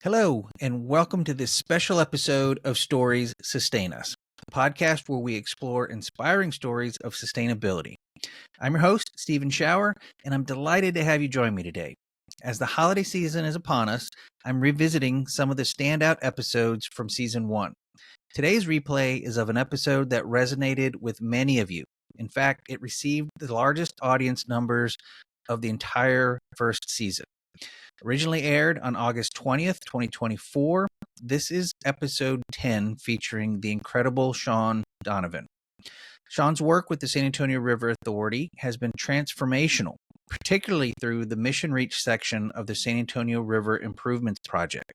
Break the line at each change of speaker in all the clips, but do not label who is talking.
Hello, and welcome to this special episode of Stories Sustain Us, a podcast where we explore inspiring stories of sustainability. I'm your host, Stephen Schauer, and I'm delighted to have you join me today. As the holiday season is upon us, I'm revisiting some of the standout episodes from season 1. Today's replay is of an episode that resonated with many of you. In fact, it received the largest audience numbers of the entire first season. Originally aired on August 20th, 2024, this is episode 10 featuring the incredible Shaun Donovan. Shaun's work with the San Antonio River Authority has been transformational, particularly through the Mission Reach section of the San Antonio River Improvements Project.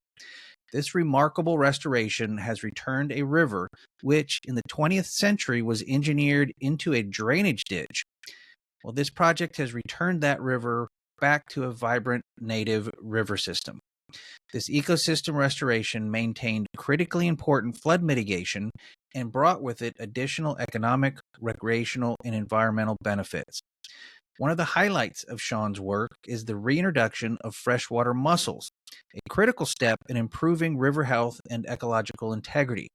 This remarkable restoration has returned a river which, in the 20th century, was engineered into a drainage ditch. Well, this project has returned that river back to a vibrant native river system. This ecosystem restoration maintained critically important flood mitigation and brought with it additional economic, recreational, and environmental benefits. One of the highlights of Shaun's work is the reintroduction of freshwater mussels, a critical step in improving river health and ecological integrity.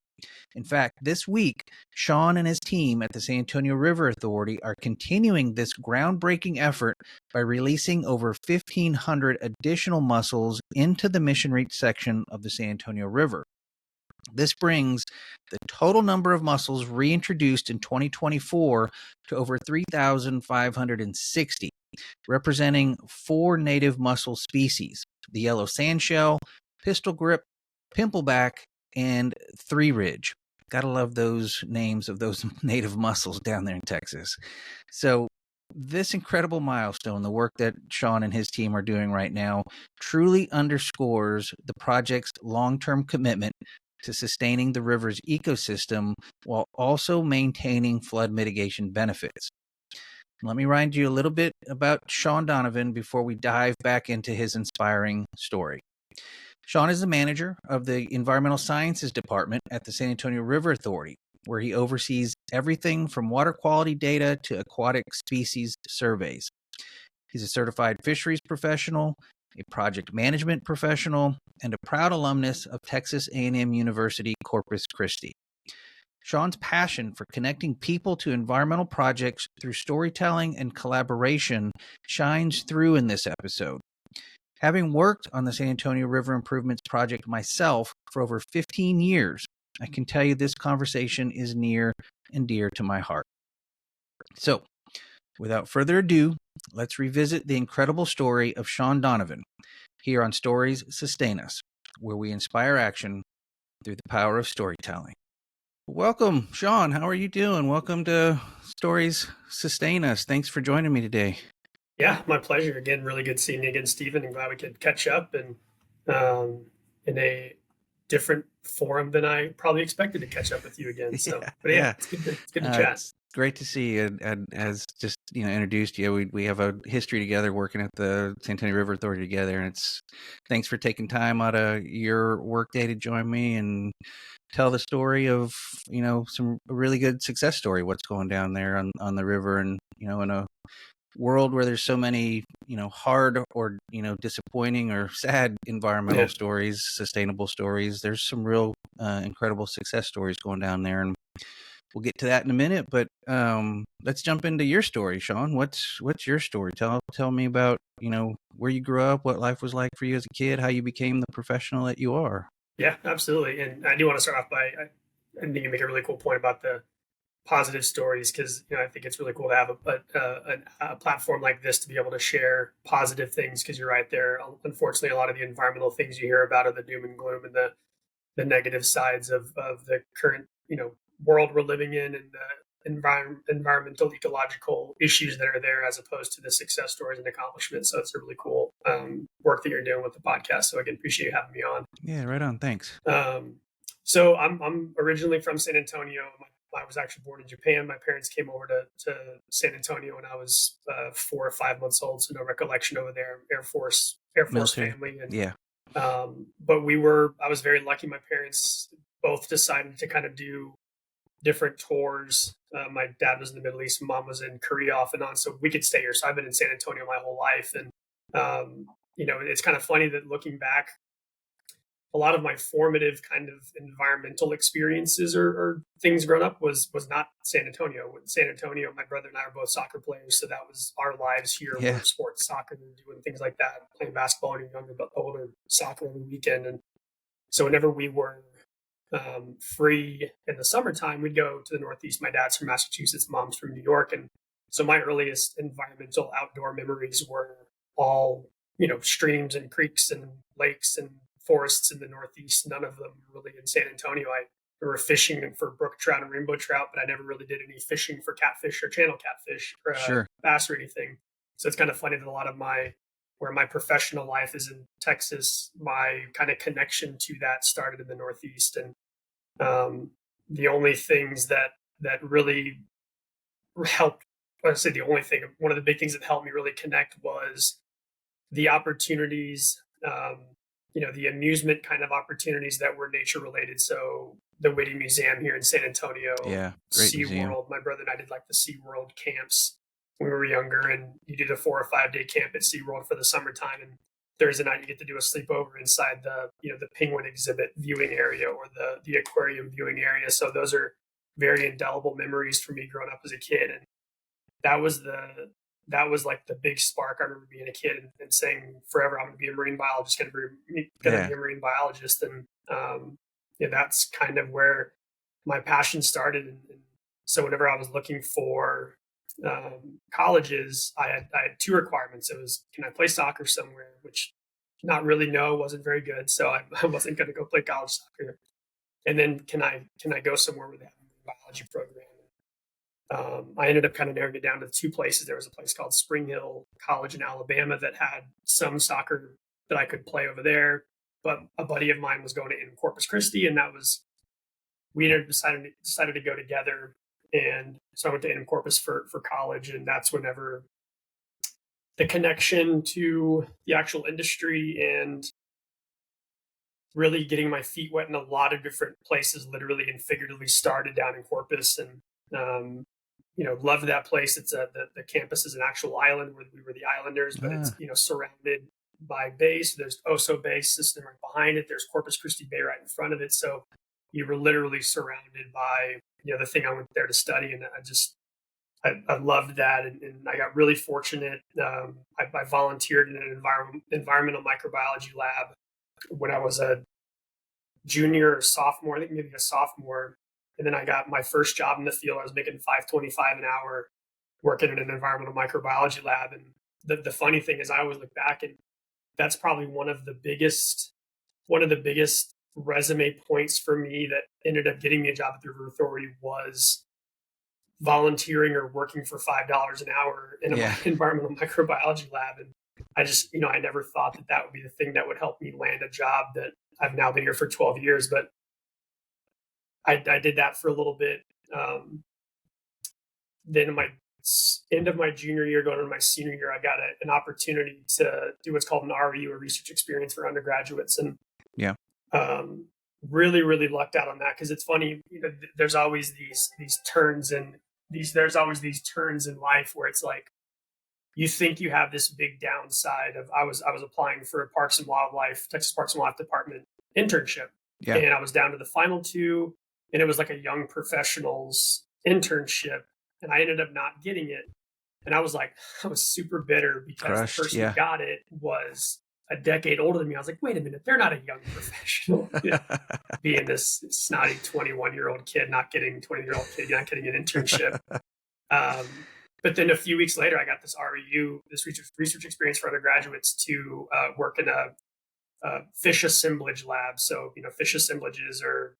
In fact, this week, Shaun and his team at the San Antonio River Authority are continuing this groundbreaking effort by releasing over 1,500 additional mussels into the Mission Reach section of the San Antonio River. This brings the total number of mussels reintroduced in 2024 to over 3,560, representing 4 native mussel species: the yellow sandshell, pistol grip, pimpleback, and three ridge. Gotta love those names of those native mussels down there in Texas. So this incredible milestone, the work that Shaun and his team are doing right now, truly underscores the project's long-term commitment to sustaining the river's ecosystem while also maintaining flood mitigation benefits. Let me remind you a little bit about Shaun Donovan before we dive back into his inspiring story. Shaun is the manager of the Environmental Sciences Department at the San Antonio River Authority, where he oversees everything from water quality data to aquatic species surveys. He's a certified fisheries professional, a project management professional, and a proud alumnus of Texas A&M University Corpus Christi. Shaun's passion for connecting people to environmental projects through storytelling and collaboration shines through in this episode. Having worked on the San Antonio River Improvements Project myself for over 15 years, I can tell you this conversation is near and dear to my heart. So, without further ado, let's revisit the incredible story of Shaun Donovan here on Stories Sustain Us, where we inspire action through the power of storytelling. Welcome, Shaun. How are you doing? Welcome to Stories Sustain Us. Thanks for joining me today.
Yeah, my pleasure. Again, really good seeing you again, Stephen. I'm glad we could catch up and in a different forum than I probably expected to catch up with you again. So, it's good to chat.
It's great to see you. And as just introduced you, we have a history together working at the San Antonio River Authority together. And thanks for taking time out of your work day to join me and tell the story of some really good success story. What's going down there on the river, and in a world where there's so many hard or disappointing or sad environmental stories, sustainable stories, there's some real incredible success stories going down there, and we'll get to that in a minute. But let's jump into your story, Shaun. What's your story? Tell me about where you grew up, what life was like for you as a kid, how you became the professional that you are.
Yeah, absolutely. And I do want to start off by I think you make a really cool point about the positive stories, because I think it's really cool to have a platform like this to be able to share positive things, because you're right there. Unfortunately, a lot of the environmental things you hear about are the doom and gloom and the negative sides of the current world we're living in, and the environmental ecological issues that are there, as opposed to the success stories and accomplishments. So it's a really cool work that you're doing with the podcast. So again, appreciate you having me on.
Yeah, right on. Thanks.
So I'm originally from San Antonio. I was actually born in Japan. My parents came over to San Antonio when I was 4 or 5 months old, so no recollection over there. Air Force
Military
family, and
yeah.
But I was very lucky. My parents both decided to kind of do different tours. My dad was in the Middle East, mom was in Korea off and on, so we could stay here. So I've been in San Antonio my whole life, and it's kind of funny that looking back, a lot of my formative kind of environmental experiences or things growing up was not San Antonio. In San Antonio, my brother and I are both soccer players, so that was our lives here.
Yeah.
Were sports, soccer, and doing things like that, playing basketball and younger but older, soccer every weekend. And so whenever we were free in the summertime, we'd go to the Northeast. My dad's from Massachusetts, mom's from New York, and so my earliest environmental outdoor memories were all streams and creeks and lakes and forests in the Northeast. None of them really in San Antonio. I remember fishing for brook trout and rainbow trout, but I never really did any fishing for catfish or channel catfish or
Sure.
bass or anything. So it's kind of funny that a lot of where my professional life is in Texas, my kind of connection to that started in the Northeast. And the only things that really helped, I say the only thing, one of the big things that helped me really connect was the opportunities, the amusement kind of opportunities that were nature related. So the Whitty Museum here in San Antonio,
Yeah, great museum.
SeaWorld. My brother and I did like the SeaWorld camps when we were younger, and you did a 4 or 5 day camp at SeaWorld for the summertime. And Thursday night you get to do a sleepover inside the penguin exhibit viewing area or the aquarium viewing area. So those are very indelible memories for me growing up as a kid. And that was like the big spark. I remember being a kid and saying forever I'm going to be a marine biologist, going to be a marine biologist. And that's kind of where my passion started. And so whenever I was looking for colleges, I had 2 requirements. It was, can I play soccer somewhere, which not really, no, wasn't very good. So I wasn't going to go play college soccer. And then can I go somewhere where they have a biology program? I ended up kind of narrowing it down to 2 places. There was a place called Spring Hill College in Alabama that had some soccer that I could play over there. But a buddy of mine was going to in Corpus Christi, and we ended up decided to go together. And so I went to In Corpus for college, and that's whenever the connection to the actual industry and really getting my feet wet in a lot of different places, literally and figuratively, started down in Corpus. And loved that place. It's the campus is an actual island where we were the islanders, but it's surrounded by bay. So there's Oso Bay system right behind it. There's Corpus Christi Bay right in front of it. So you were literally surrounded by the thing I went there to study, and I loved that, and I got really fortunate. I volunteered in an environmental microbiology lab when I was a junior or sophomore, I think maybe a sophomore. And then I got my first job in the field. I was making $5.25 an hour working in an environmental microbiology lab. And the funny thing is I always look back, and that's probably one of the biggest resume points for me that ended up getting me a job at the River Authority was volunteering or working for $5 an hour in an environmental microbiology lab. And I just, I never thought that would be the thing that would help me land a job that I've now been here for 12 years. But I did that for a little bit. Then in my end of my junior year, going into my senior year, I got an opportunity to do what's called an REU, a research experience for undergraduates. And really, really lucked out on that, because it's funny, there's always these turns and there's always these turns in life where it's like, you think you have this big downside of, I was applying for a Texas Parks and Wildlife Department internship. Yeah. And I was down to the final 2, and it was like a young professionals internship, and I ended up not getting it. And I was super bitter because the person who got it was a decade older than me. I was like, wait a minute, they're not a young professional. Being this snotty 21-year-old kid, not getting an internship. But then a few weeks later, I got this REU, this research experience for undergraduates to work in a fish assemblage lab. So, fish assemblages are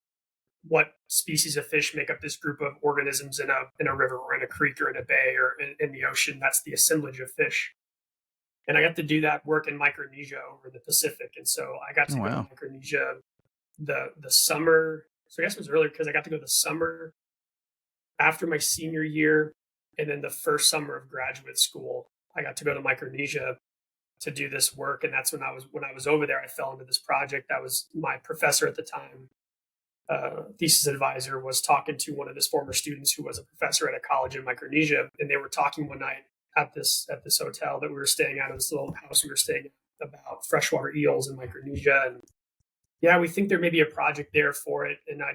what species of fish make up this group of organisms in a river or in a creek or in a bay or in the ocean. That's the assemblage of fish. And I got to do that work in Micronesia over the Pacific. And so I got to go to Micronesia the summer. So I guess it was earlier because I got to go the summer after my senior year. And then the first summer of graduate school, I got to go to Micronesia to do this work. And that's when I was over there, I fell into this project. That was my professor at the time. Thesis advisor was talking to one of his former students who was a professor at a college in Micronesia. And they were talking one night at this hotel that we were staying at, this little house we were staying at, about freshwater eels in Micronesia. And, yeah, we think there may be a project there for it. And I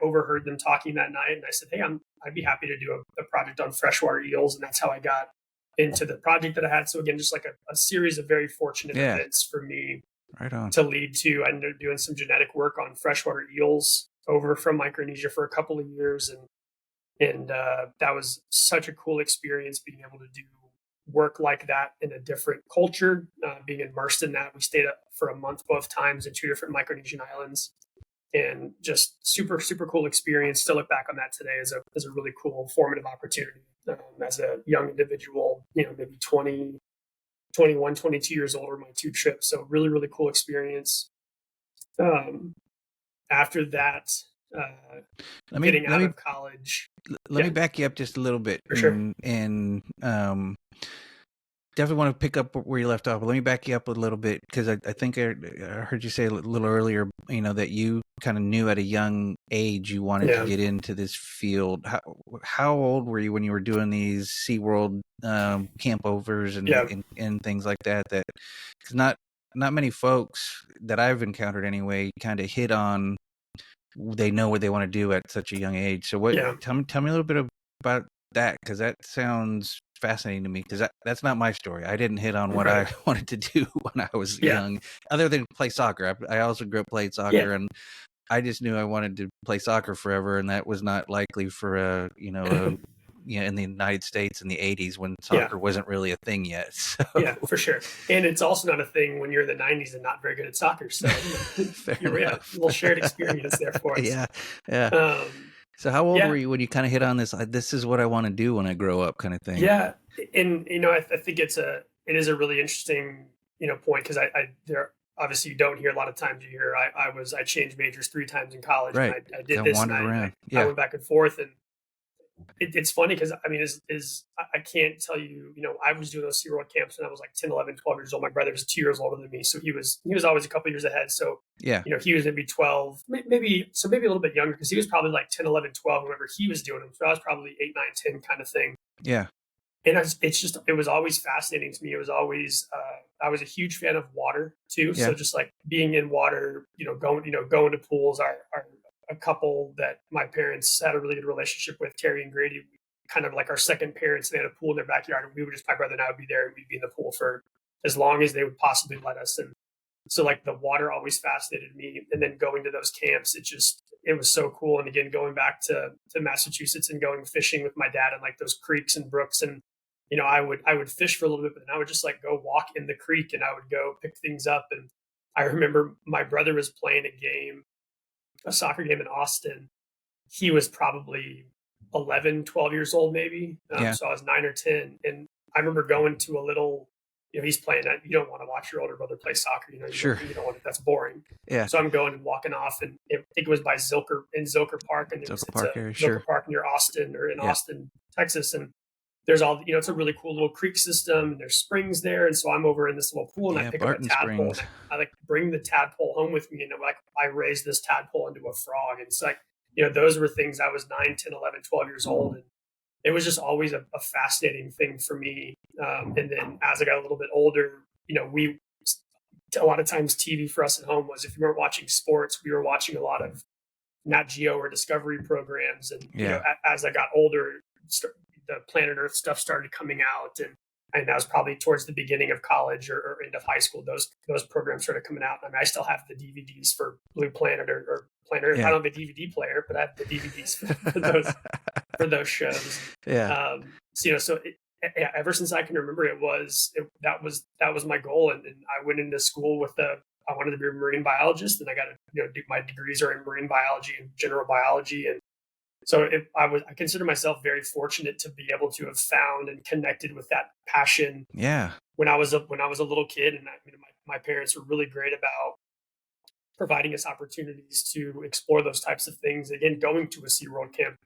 overheard them talking that night, and I said, hey, I'd be happy to do a project on freshwater eels. And that's how I got into the project that I had. So again, just like a series of very fortunate
Yeah.
events for me
Right on.
to lead to. I ended up doing some genetic work on freshwater eels over from Micronesia for a couple of years. And that was such a cool experience being able to do work like that in a different culture, being immersed in that. We stayed up for a month both times in two different Micronesian islands, and just super super cool experience. Still look back on that today as a really cool formative opportunity, as a young individual, maybe 20, 21, 22 years old were my two trips. So really really cool experience. um, After that, uh,
Let me
getting
let
out
me
of college.
let me
Yeah,
back you up just a little bit,
for sure.
and definitely want to pick up where you left off. But let me back you up a little bit, because I think I heard you say a little earlier, that you kind of knew at a young age you wanted to
Yeah.
get into this field. How old were you when you were doing these SeaWorld campovers
Yeah.
and things like that? That, because not many folks that I've encountered anyway kind of hit on, they know what they want to do at such a young age. So
Yeah.
tell me a little bit about that, because that sounds fascinating to me, because that's not my story. I didn't hit on what
Right.
I wanted to do when I was
Yeah.
young, other than play soccer. I also grew up playing
Yeah.
soccer, and I just knew I wanted to play soccer forever, and that was not likely for in the United States in the 80s, when
Yeah.
soccer wasn't really a thing yet. So
Yeah, for sure. And it's also not a thing when you're in the 90s and not very good at soccer. So,
fair
you're, yeah, a
enough.
little shared experience there for us.
Yeah, yeah.
Um,
So how old were
yeah,
you when you kind of hit on this? This is what I want to do when I grow up, kind of thing.
yeah. And, I think it is a really interesting, point, because there, obviously you don't hear a lot of times. You hear, I changed majors three times in college, and
Right.
I did
Kind of
this, and
wandered around.
I
Yeah.
went back and forth. And it's funny because I mean, I can't tell you, I was doing those SeaWorld camps when I was like 10, 11, 12 years old. My brother was 2 years older than me. So he was always a couple years ahead. So,
Yeah.
he was maybe 12, maybe a little bit younger, because he was probably like 10, 11, 12 whenever he was doing them. So I was probably 8, 9, 10 kind of thing.
Yeah.
And it was always fascinating to me. It was always, I was a huge fan of water too.
Yeah.
So just like being in water, going to pools. Are a couple that my parents had a really good relationship with, Terry and Grady, kind of like our second parents. They had a pool in their backyard, and my brother and I would be there, and we'd be in the pool for as long as they would possibly let us. And so like the water always fascinated me. And then going to those camps, it was so cool. And again, going back to Massachusetts and going fishing with my dad and like those creeks and brooks. And I would fish for a little bit, but then I would just like go walk in the creek, and I would go pick things up. And I remember my brother was playing a soccer game in Austin. He was probably 11, 12 years old, maybe.
Yeah.
So I was 9 or 10. And I remember going to a little, he's playing that. You don't want to watch your older brother play soccer.
Sure.
You don't want it. That's boring.
Yeah.
So I'm going and walking off, and I think it was by Zilker Park. And
Zilker
it's
Park
a
area.
Zilker
Sure.
Park near Austin, or in
Yeah.
Austin, Texas. And there's all, it's a really cool little creek system, and there's springs there. And so I'm over in this little pool, and I pick
Barton
up a tadpole,
Springs.
and I like bring the tadpole home with me. And I raised this tadpole into a frog. And it's like, those were things. I was 9, 10, 11, 12 years old. And it was just always a fascinating thing for me. And then as I got a little bit older, a lot of times TV for us at home was, if you weren't watching sports, we were watching a lot of Nat Geo or Discovery programs. And, as I got older, the Planet Earth stuff started coming out. And that was probably towards the beginning of college or end of high school. Those programs started coming out. I mean, I still have the DVDs for Blue Planet or Planet Earth.
Yeah.
I don't have a DVD player, but I have the DVDs for those shows.
Yeah.
Ever since I can remember, that was my goal. And I went into school with I wanted to be a marine biologist, and I got to do my degrees are in marine biology and general biology. And so I consider myself very fortunate to be able to have found and connected with that passion.
Yeah.
When I was a little kid, and my parents were really great about providing us opportunities to explore those types of things. Again, going to a SeaWorld camp,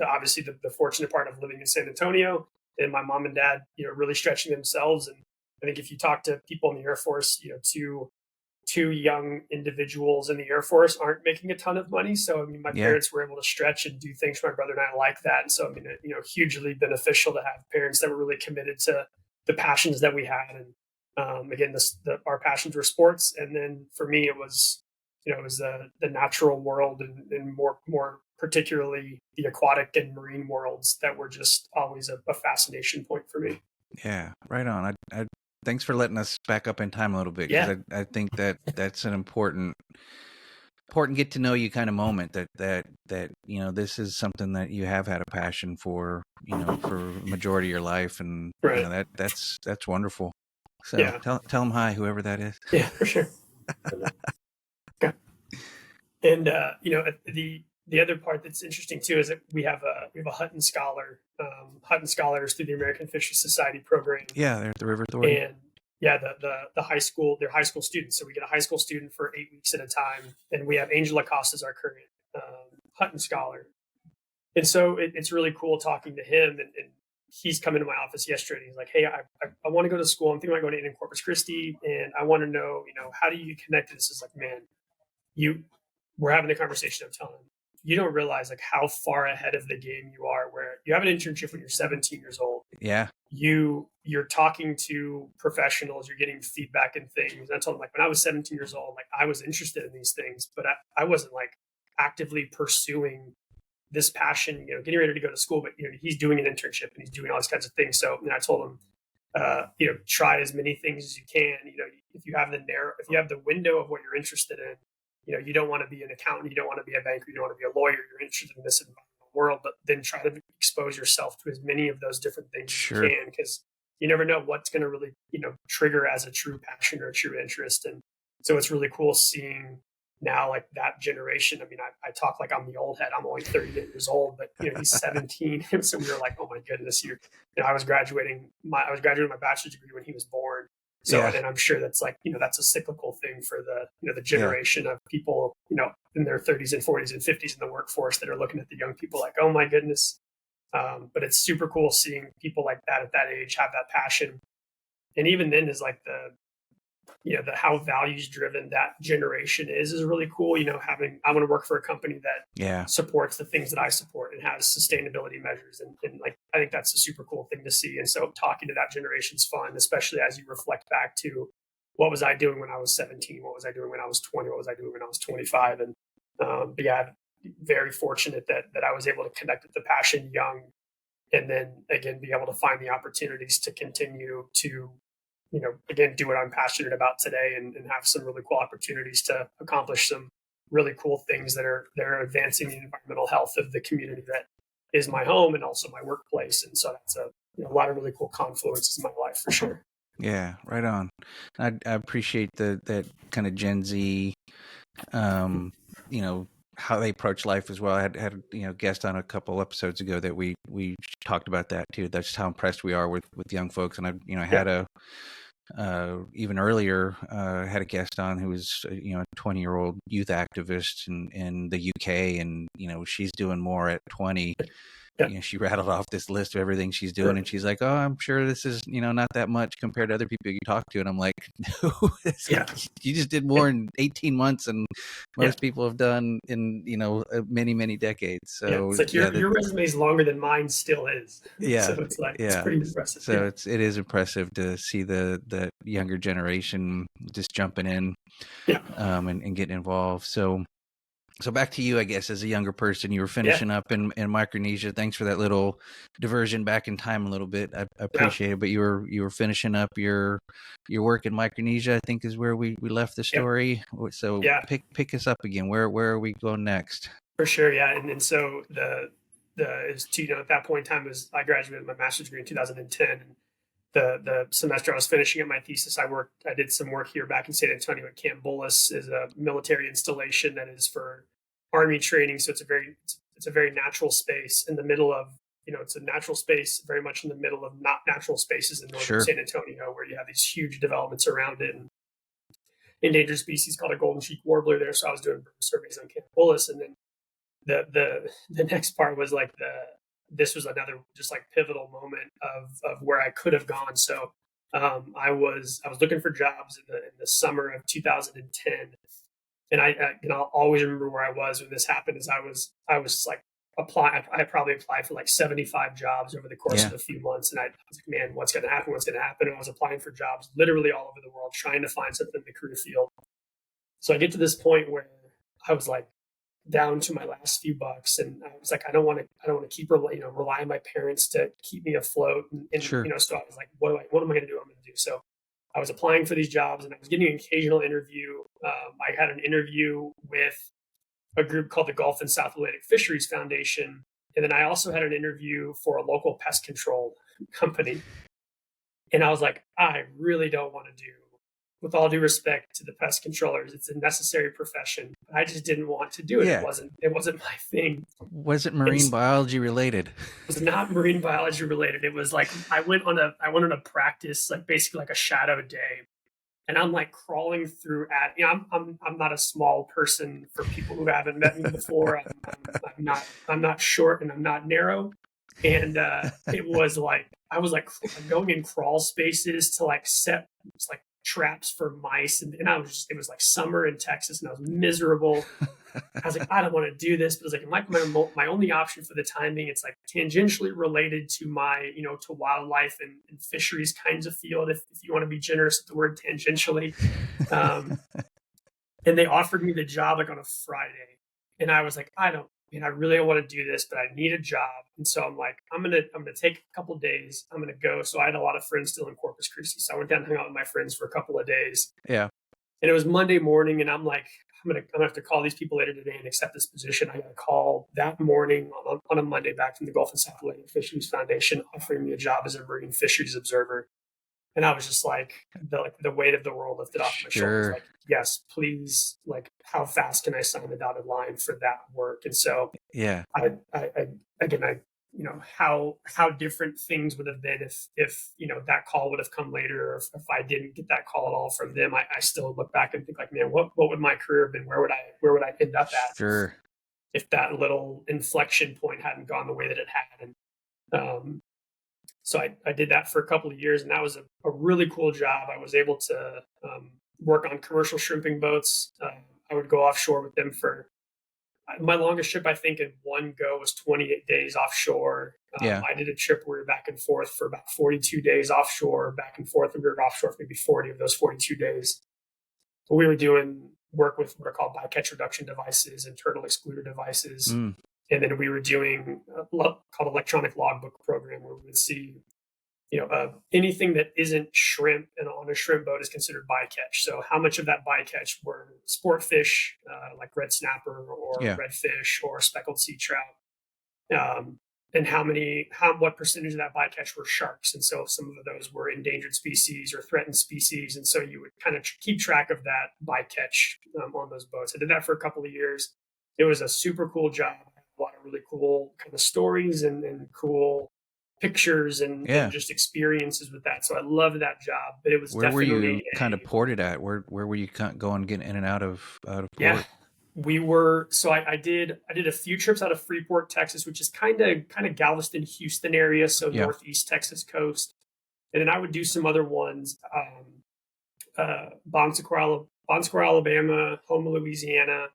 obviously the fortunate part of living in San Antonio, and my mom and dad, really stretching themselves. And I think if you talk to people in the Air Force, two young individuals in the Air Force aren't making a ton of money. So, I mean, my parents were able to stretch and do things for my brother and I like that. And so, I mean, hugely beneficial to have parents that were really committed to the passions that we had. And again, our passions were sports. And then for me, it was it was the natural world and more particularly the aquatic and marine worlds that were just always a fascination point for me.
Yeah, right on. Thanks for letting us back up in time a little bit, because
Yeah,
I think that that's an important get to know you kind of moment, that this is something that you have had a passion for, for the majority of your life, and
right.
that's wonderful. So
Yeah,
tell them hi, whoever that is.
yeah, for sure. Okay. And the other part that's interesting too is that we have a Hutton Scholar, Hutton Scholars through the American Fisheries Society program,
Yeah, they're at the River Authority.
and yeah, the high school, they're high school students. So we get a high school student for 8 weeks at a time, and we have Angel Acosta as our current Hutton Scholar. And so it's really cool talking to him, and he's come into my office yesterday. And he's like, "Hey, I want to go to school. I'm thinking about going to Corpus Christi, and I want to know, how do you connect to this?" Is like, man, you we're having a conversation. I'm telling him, you don't realize like how far ahead of the game you are. Where you have an internship when you're 17 years old.
Yeah,
You're talking to professionals, you're getting feedback and things. And I told him, like, when I was 17 years old, like I was interested in these things, but I wasn't like actively pursuing this passion, getting ready to go to school. But he's doing an internship and he's doing all these kinds of things. So I told him, try as many things as you can. If you have if you have the window of what you're interested in, you don't want to be an accountant, you don't want to be a banker, you don't want to be a lawyer. You're interested in this environmental world, but then try to expose yourself to as many of those different things
sure.
as you can, because you never know what's going to really, trigger as a true passion or a true interest. And so it's really cool seeing now like that generation. I mean, I talk like I'm the old head. I'm only 38 years old, but he's 17. And so we were like, oh my goodness, I was graduating my bachelor's degree when he was born. So,
Yeah.
and I'm sure that's like, that's a cyclical thing for the
Yeah.
generation of people, in their 30s and 40s and 50s in the workforce that are looking at the young people like, oh my goodness. But it's super cool seeing people like that at that age have that passion. And even then is like how values driven that generation is really cool. I want to work for a company that supports the things that I support and has sustainability measures. And like, I think that's a super cool thing to see. And so talking to that generation's fun, especially as you reflect back to what was I doing when I was 17? What was I doing when I was 20? What was I doing when I was 25? And, but yeah, I'm very fortunate that I was able to connect with the passion young, and then again, be able to find the opportunities to continue to again, do what I'm passionate about today, and have some really cool opportunities to accomplish some really cool things that are advancing the environmental health of the community that is my home and also my workplace. And so that's a lot of really cool confluences in my life for sure.
Yeah, right on. I appreciate that kind of Gen Z, how they approach life as well. I had guest on a couple episodes ago that we talked about that too. That's just how impressed we are with young folks. And I had even earlier had a guest on who was a 20-year-old youth activist in the UK, and she's doing more at 20. She rattled off this list of everything she's doing, and she's like, "Oh, I'm sure this is not that much compared to other people you talk to." And I'm like, "No, you just did more in 18 months than most people have done in many decades." So
it's like your resume is longer than mine still is. So it's like it's pretty impressive.
So it is impressive to see the younger generation just jumping in, and getting involved. So back to you, I guess, as a younger person. You were finishing up in Micronesia. Thanks for that little diversion back in time a little bit. I appreciate it. But you were finishing up your work in Micronesia, I think, is where we left the story. So pick us up again. Where are we going next?
For sure, yeah. And so at that point in time I graduated my master's degree in 2010. And the semester I was finishing up my thesis, I did some work here back in San Antonio at Camp Bullis. Is a military installation that is for Army training. So it's a very natural space in the middle of, it's a natural space very much in the middle of not natural spaces in northern San Antonio, where you have these huge developments around it, and endangered species called a golden cheek warbler there. So I was doing surveys on Camp Bullis, and then the next part was like this was another just like pivotal moment of where I could have gone. So I was looking for jobs in the summer of 2010, and I'll always remember where I was when this happened. Is I was like applying. I probably applied for like 75 jobs over the course of a few months, and I was like, man, what's going to happen? What's going to happen? And I was applying for jobs literally all over the world, trying to find something in the career field. So I get to this point where I was like down to my last few bucks, and I was like, I don't want to keep rely on my parents to keep me afloat, and
Sure.
so I was like, what am I going to do? I'm going to do so. I was applying for these jobs, and I was getting an occasional interview. I had an interview with a group called the Gulf and South Atlantic Fisheries Foundation, and then I also had an interview for a local pest control company. And I was like, I really don't want to do, with all due respect to the pest controllers, it's a necessary profession. I just didn't want to do it.
Yeah.
It wasn't my thing.
Was it
It
marine biology related?
was not marine biology related. It was like I went on a practice, like basically like a shadow day. And I'm like crawling through I'm not a small person for people who haven't met me before. I'm not short and I'm not narrow. And it was like I was like going in crawl spaces to like set like traps for mice, and I was just, it was like summer in Texas, and I was miserable. I was like, I don't want to do this, but it was like my only option for the time being. It's like tangentially related to my, to wildlife and fisheries kinds of field, if you want to be generous with the word tangentially. Um, and they offered me the job like on a Friday, and I was like, I really don't want to do this, but I need a job. And so I'm like, I'm gonna take a couple of days. I'm gonna go. So I had a lot of friends still in Corpus Christi, so I went down and hung out with my friends for a couple of days.
Yeah.
And it was Monday morning, and I'm like, I'm gonna have to call these people later today and accept this position. I got a call that morning on a Monday back from the Gulf and South Atlantic Fisheries Foundation offering me a job as a marine fisheries observer. And I was just like, the weight of the world lifted off my shoulders. Like, yes, please. Like, how fast can I sign the dotted line for that work? And so,
yeah,
I how different things would have been if that call would have come later, or if I didn't get that call at all from them. I still look back and think like, man, what would my career have been? Where would I end up at?
Sure.
If that little inflection point hadn't gone the way that it had. And so I did that for a couple of years, and that was a really cool job. I was able to work on commercial shrimping boats. I would go offshore with them for my longest trip, I think, in one go was 28 days offshore. I did a trip where we were back and forth for about 42 days offshore, back and forth, and we were offshore for maybe 40 of those 42 days. But we were doing work with what are called bycatch reduction devices and turtle excluder devices.
Mm.
And then we were doing called electronic logbook program, where we would see, anything that isn't shrimp and on a shrimp boat is considered bycatch. So how much of that bycatch were sport fish, like red snapper or redfish or speckled sea trout, and what percentage of that bycatch were sharks. And so some of those were endangered species or threatened species. And so you would kind of keep track of that bycatch on those boats. I did that for a couple of years. It was a super cool job. A lot of really cool kind of stories and cool pictures and just experiences with that. So I loved that job, but it was
where were you kind of ported at? Where were you going getting in and out of port?
Yeah, we were. So I did a few trips out of Freeport, Texas, which is kind of Galveston, Houston area, so northeast Texas coast. And then I would do some other ones, Bon Secour, Alabama, Houma, Louisiana.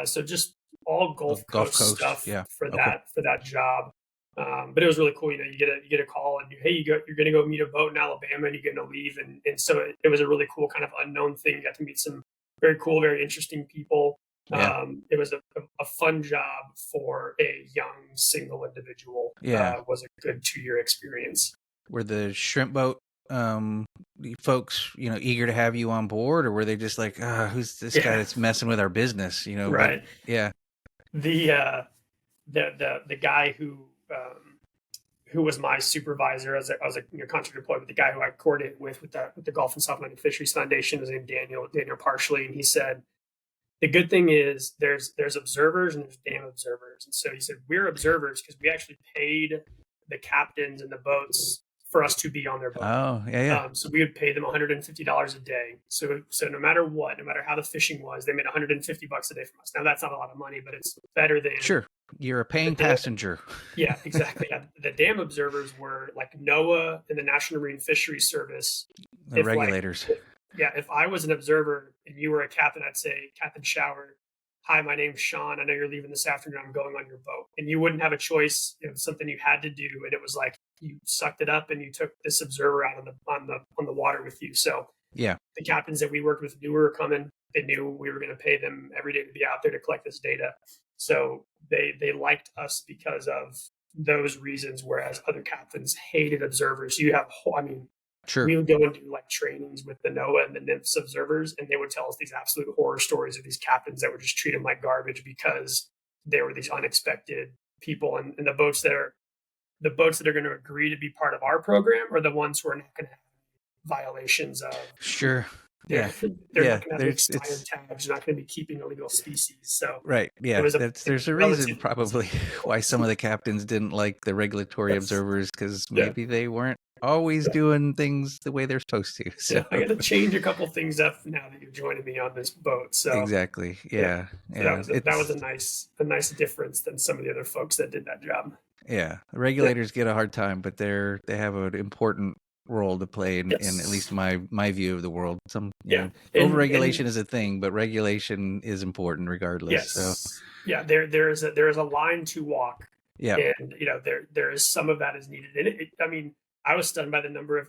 So just all Gulf Coast stuff for that job. But it was really cool. You get a call and you're going to go meet a boat in Alabama and you're going to leave. And so it was a really cool kind of unknown thing. You got to meet some very cool, very interesting people.
Yeah.
It was a fun job for a young single individual. Was a good 2-year experience.
Were the shrimp boat folks, eager to have you on board, or were they just like, who's this guy that's messing with our business?
Right.
But,
the guy who was my supervisor as I was a contract employee, but the guy who I coordinated with the Gulf and South Atlantic Fisheries Foundation was named Daniel Parsley, and he said, the good thing is there's observers and there's dam observers. And so he said, we're observers because we actually paid the captains and the boats for us to be on their boat.
Oh, yeah.
So we would pay them $150 a day. So no matter what, no matter how the fishing was, they made $150 a day from us. Now that's not a lot of money, but it's better than
you're a paying passenger.
Yeah, exactly. The dam observers were like NOAA and the National Marine Fisheries Service.
The regulators.
If I was an observer and you were a captain, I'd say, Captain Shower, hi, my name's Shaun. I know you're leaving this afternoon. I'm going on your boat. And you wouldn't have a choice. It was something you had to do. And it was like you sucked it up and you took this observer out on the water with you. So the captains that we worked with knew we were coming. They knew we were going to pay them every day to be out there to collect this data. So they liked us because of those reasons, whereas other captains hated observers. You have, I mean,
Sure.
we would go and do like trainings with the NOAA and the NIMS observers, and they would tell us these absolute horror stories of these captains that would just treat them like garbage because they were these unexpected people. And the boats that are going to agree to be part of our program are the ones who are not going to have violations of.
Sure.
They're
Yeah.
not going to have expired tags. They're not going to be keeping illegal species. So
right. Yeah. There's a reason probably why some of the captains didn't like the regulatory observers, because maybe they weren't always doing things the way they're supposed to. So
I got to change a couple things up now that you're joining me on this boat. So
exactly. Yeah.
So that was a nice difference than some of the other folks that did that job.
Yeah. The regulators get a hard time, but they have an important role to play in at least my view of the world. Some overregulation is a thing, but regulation is important regardless.
Yes. So there is a line to walk.
Yeah.
And there is some of that is needed. And I mean, I was stunned by the number of,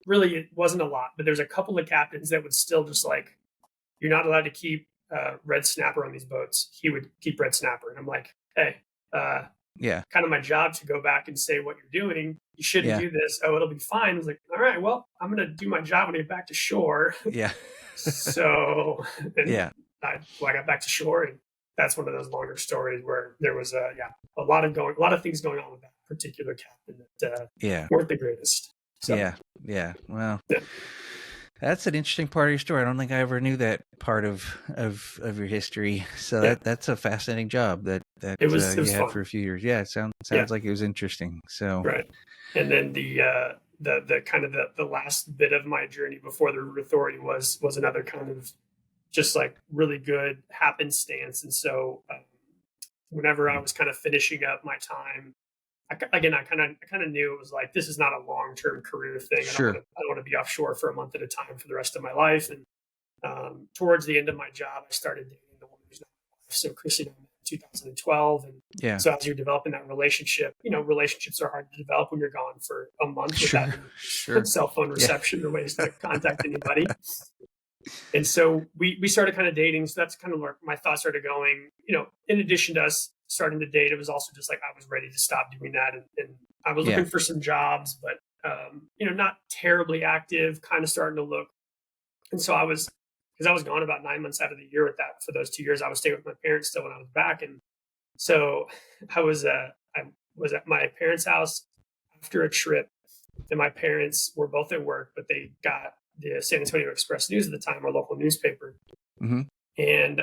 really it wasn't a lot, but there's a couple of captains that would still just like, you're not allowed to keep red snapper on these boats. He would keep red snapper. And I'm like, hey, kind of my job to go back and say what you're doing. You shouldn't do this. Oh, it'll be fine. I was like, all right, well, I'm going to do my job when I get back to shore.
Yeah.
So, I got back to shore, and that's one of those longer stories where there was a lot of things going on with that particular captain that weren't the greatest. So,
yeah. Well, that's an interesting part of your story. I don't think I ever knew that part of your history. So that's a fascinating job that
it was
you had
fun
for a few years. Yeah, it sounds like it was interesting. So
right, and then the kind of the last bit of my journey before the River Authority was another kind of just like really good happenstance. And so whenever I was kind of finishing up my time, I kind of knew it was like, this is not a long-term career thing.
Sure.
I don't want to be offshore for a month at a time for the rest of my life. And towards the end of my job, I started dating the woman who's now my wife. So Chrissy and I met in 2012. And so as you're developing that relationship, relationships are hard to develop when you're gone for a month without cell phone reception or ways to contact anybody. And so we started kind of dating. So that's kind of where my thoughts started going. In addition to us starting to date, it was also just like I was ready to stop doing that. And I was looking for some jobs, but, not terribly active, kind of starting to look. And so because I was gone about 9 months out of the year for those 2 years, I was staying with my parents still when I was back. And so I was at my parents' house after a trip, and my parents were both at work, but they got the San Antonio Express News at the time, our local newspaper.
Mm-hmm.
And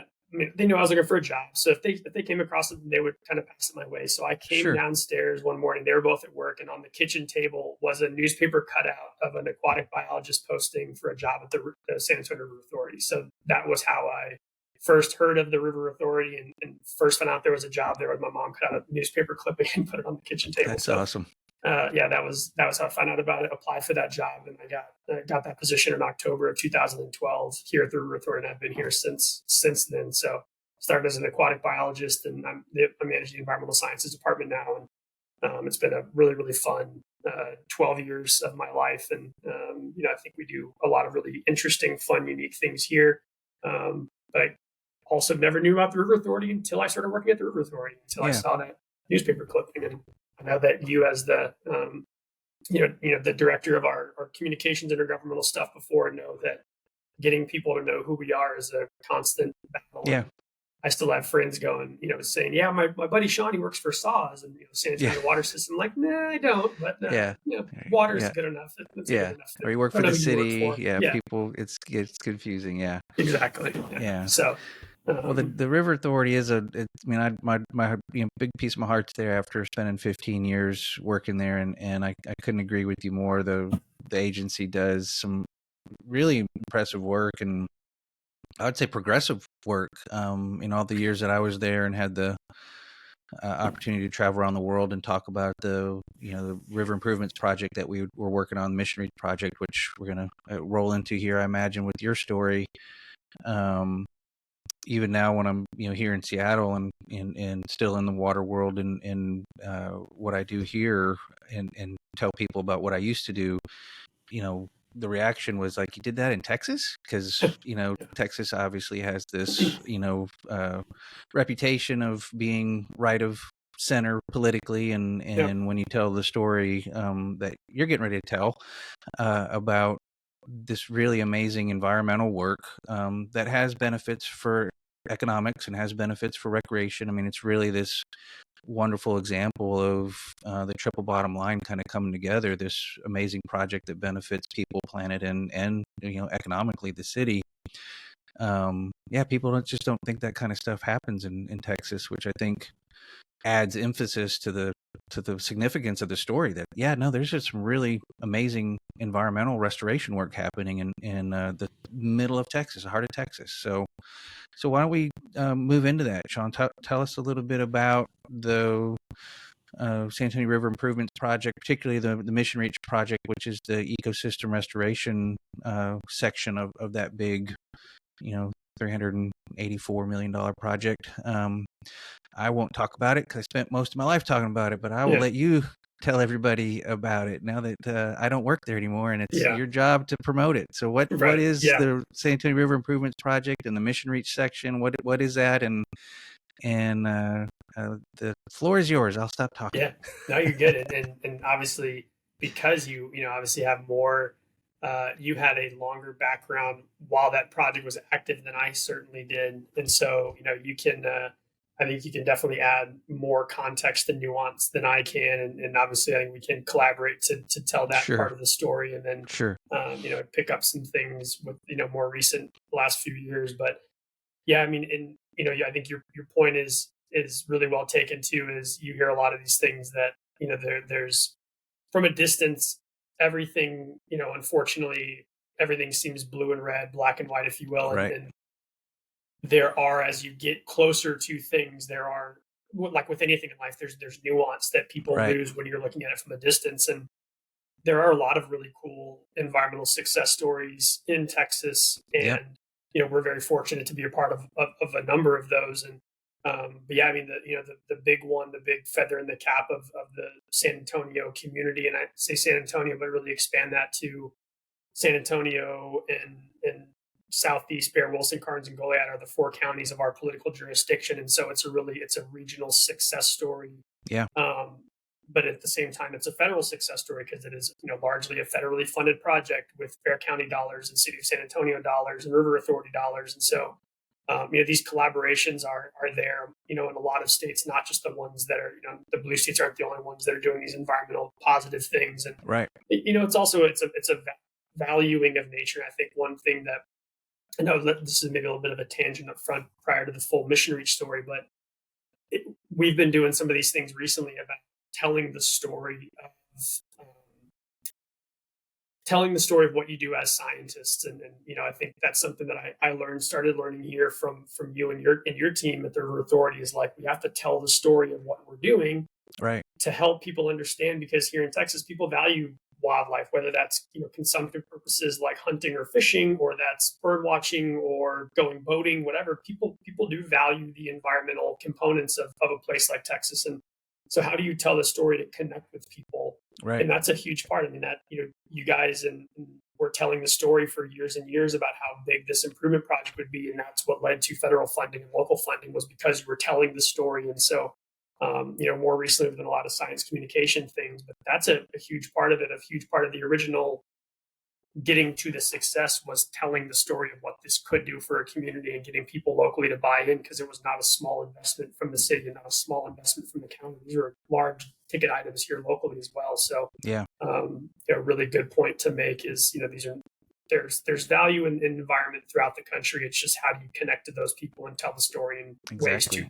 they knew I was looking for a job. So if they came across it, they would kind of pass it my way. So I came downstairs one morning, they were both at work, and on the kitchen table was a newspaper cutout of an aquatic biologist posting for a job at the San Antonio River Authority. So that was how I first heard of the River Authority and first found out there was a job there. My mom cut out a newspaper clipping and put it on the kitchen table.
That's awesome.
That was how I found out about it, applied for that job, and I got that position in October of 2012 here at the River Authority, and I've been here since then. So started as an aquatic biologist, and I'm managing the environmental sciences department now, and it's been a really, really fun 12 years of my life. And I think we do a lot of really interesting, fun, unique things here. But I also never knew about the River Authority until I started working at the River Authority, until I saw that newspaper clipping. And I know that you, as the the director of our communications intergovernmental stuff before, know that getting people to know who we are is a constant battle.
Yeah.
I still have friends going, saying, yeah, my buddy Shaun, he works for SAWS and San Antonio Water System. I'm like, nah, I don't. But water is good enough. It's good enough.
Or you work for the city. People, it's confusing. Yeah.
Exactly.
Yeah.
So.
Well, the River Authority is my big piece of my heart's there after spending 15 years working there, and I couldn't agree with you more. The agency does some really impressive work, and I would say progressive work. In all the years that I was there and had the opportunity to travel around the world and talk about the river improvements project that we were working on, the Mission Reach project, which we're going to roll into here, I imagine, with your story. Even now when I'm, here in Seattle and still in the water world and what I do here and tell people about what I used to do, the reaction was like, you did that in Texas? Because, Texas obviously has this, reputation of being right of center politically. And
Yeah.
when you tell the story that you're getting ready to tell about this really amazing environmental work that has benefits for economics and has benefits for recreation. I mean, it's really this wonderful example of the triple bottom line kind of coming together, this amazing project that benefits people, planet, and economically the city. People just don't think that kind of stuff happens in Texas, which I think adds emphasis to the significance of the story. That there's just some really amazing environmental restoration work happening in the middle of Texas, the heart of Texas. So why don't we move into that, Shaun? Tell us a little bit about the San Antonio River Improvements Project, particularly the Mission Reach project, which is the ecosystem restoration section of that big, $384 million project. I won't talk about it because I spent most of my life talking about it, but I will let you tell everybody about it now that I don't work there anymore, and it's your job to promote it. So what is the San Antonio River Improvements Project and the Mission Reach section? What is that? And the floor is yours. I'll stop talking.
Yeah, no, you're good. And obviously, because you obviously have more, you had a longer background while that project was active than I certainly did. And so, you can, I think you can definitely add more context and nuance than I can. And obviously, I think we can collaborate to tell that part of the story, and then, pick up some things with, more recent last few years. But yeah, I mean, and, I think your point is really well taken too. Is you hear a lot of these things that, there's from a distance, everything, unfortunately, everything seems blue and red, black and white, if you will. And there are, as you get closer to things, there are, like with anything in life, there's nuance that people lose when you're looking at it from a distance. And there are a lot of really cool environmental success stories in Texas. And, we're very fortunate to be a part of a number of those. And, but yeah, I mean, the big one, the big feather in the cap of the San Antonio community, and I say San Antonio, but really expand that to San Antonio and Southeast, Bear, Wilson, Karnes, and Goliad are the 4 counties of our political jurisdiction. And so it's a regional success story.
Yeah.
But at the same time, it's a federal success story because it is, largely a federally funded project with Bear County dollars and City of San Antonio dollars and River Authority dollars. And so, these collaborations are there, in a lot of states, not just the ones that are, the blue states aren't the only ones that are doing these environmental positive things. And, it's also, it's a valuing of nature. I think one thing that, I know this is maybe a little bit of a tangent up front prior to the full Mission Reach story, but we've been doing some of these things recently about telling the story of what you do as scientists. And I think that's something that I started learning here from you and your team at the River Authority, is like, we have to tell the story of what we're doing to help people understand, because here in Texas, people value wildlife, whether that's, consumptive purposes like hunting or fishing, or that's bird watching or going boating, whatever. People do value the environmental components of a place like Texas. And so how do you tell the story to connect with people? And that's a huge part. I mean, that, you guys and were telling the story for years and years about how big this improvement project would be. And that's what led to federal funding and local funding, was because you were telling the story. And so, more recently than a lot of science communication things, but that's a huge part of it. A huge part of the original getting to the success was telling the story of what this could do for a community and getting people locally to buy in, because it was not a small investment from the city and not a small investment from the county. These are large ticket items here locally as well. So a really good point to make is, there's value in environment throughout the country. It's just how do you connect to those people and tell the story in ways to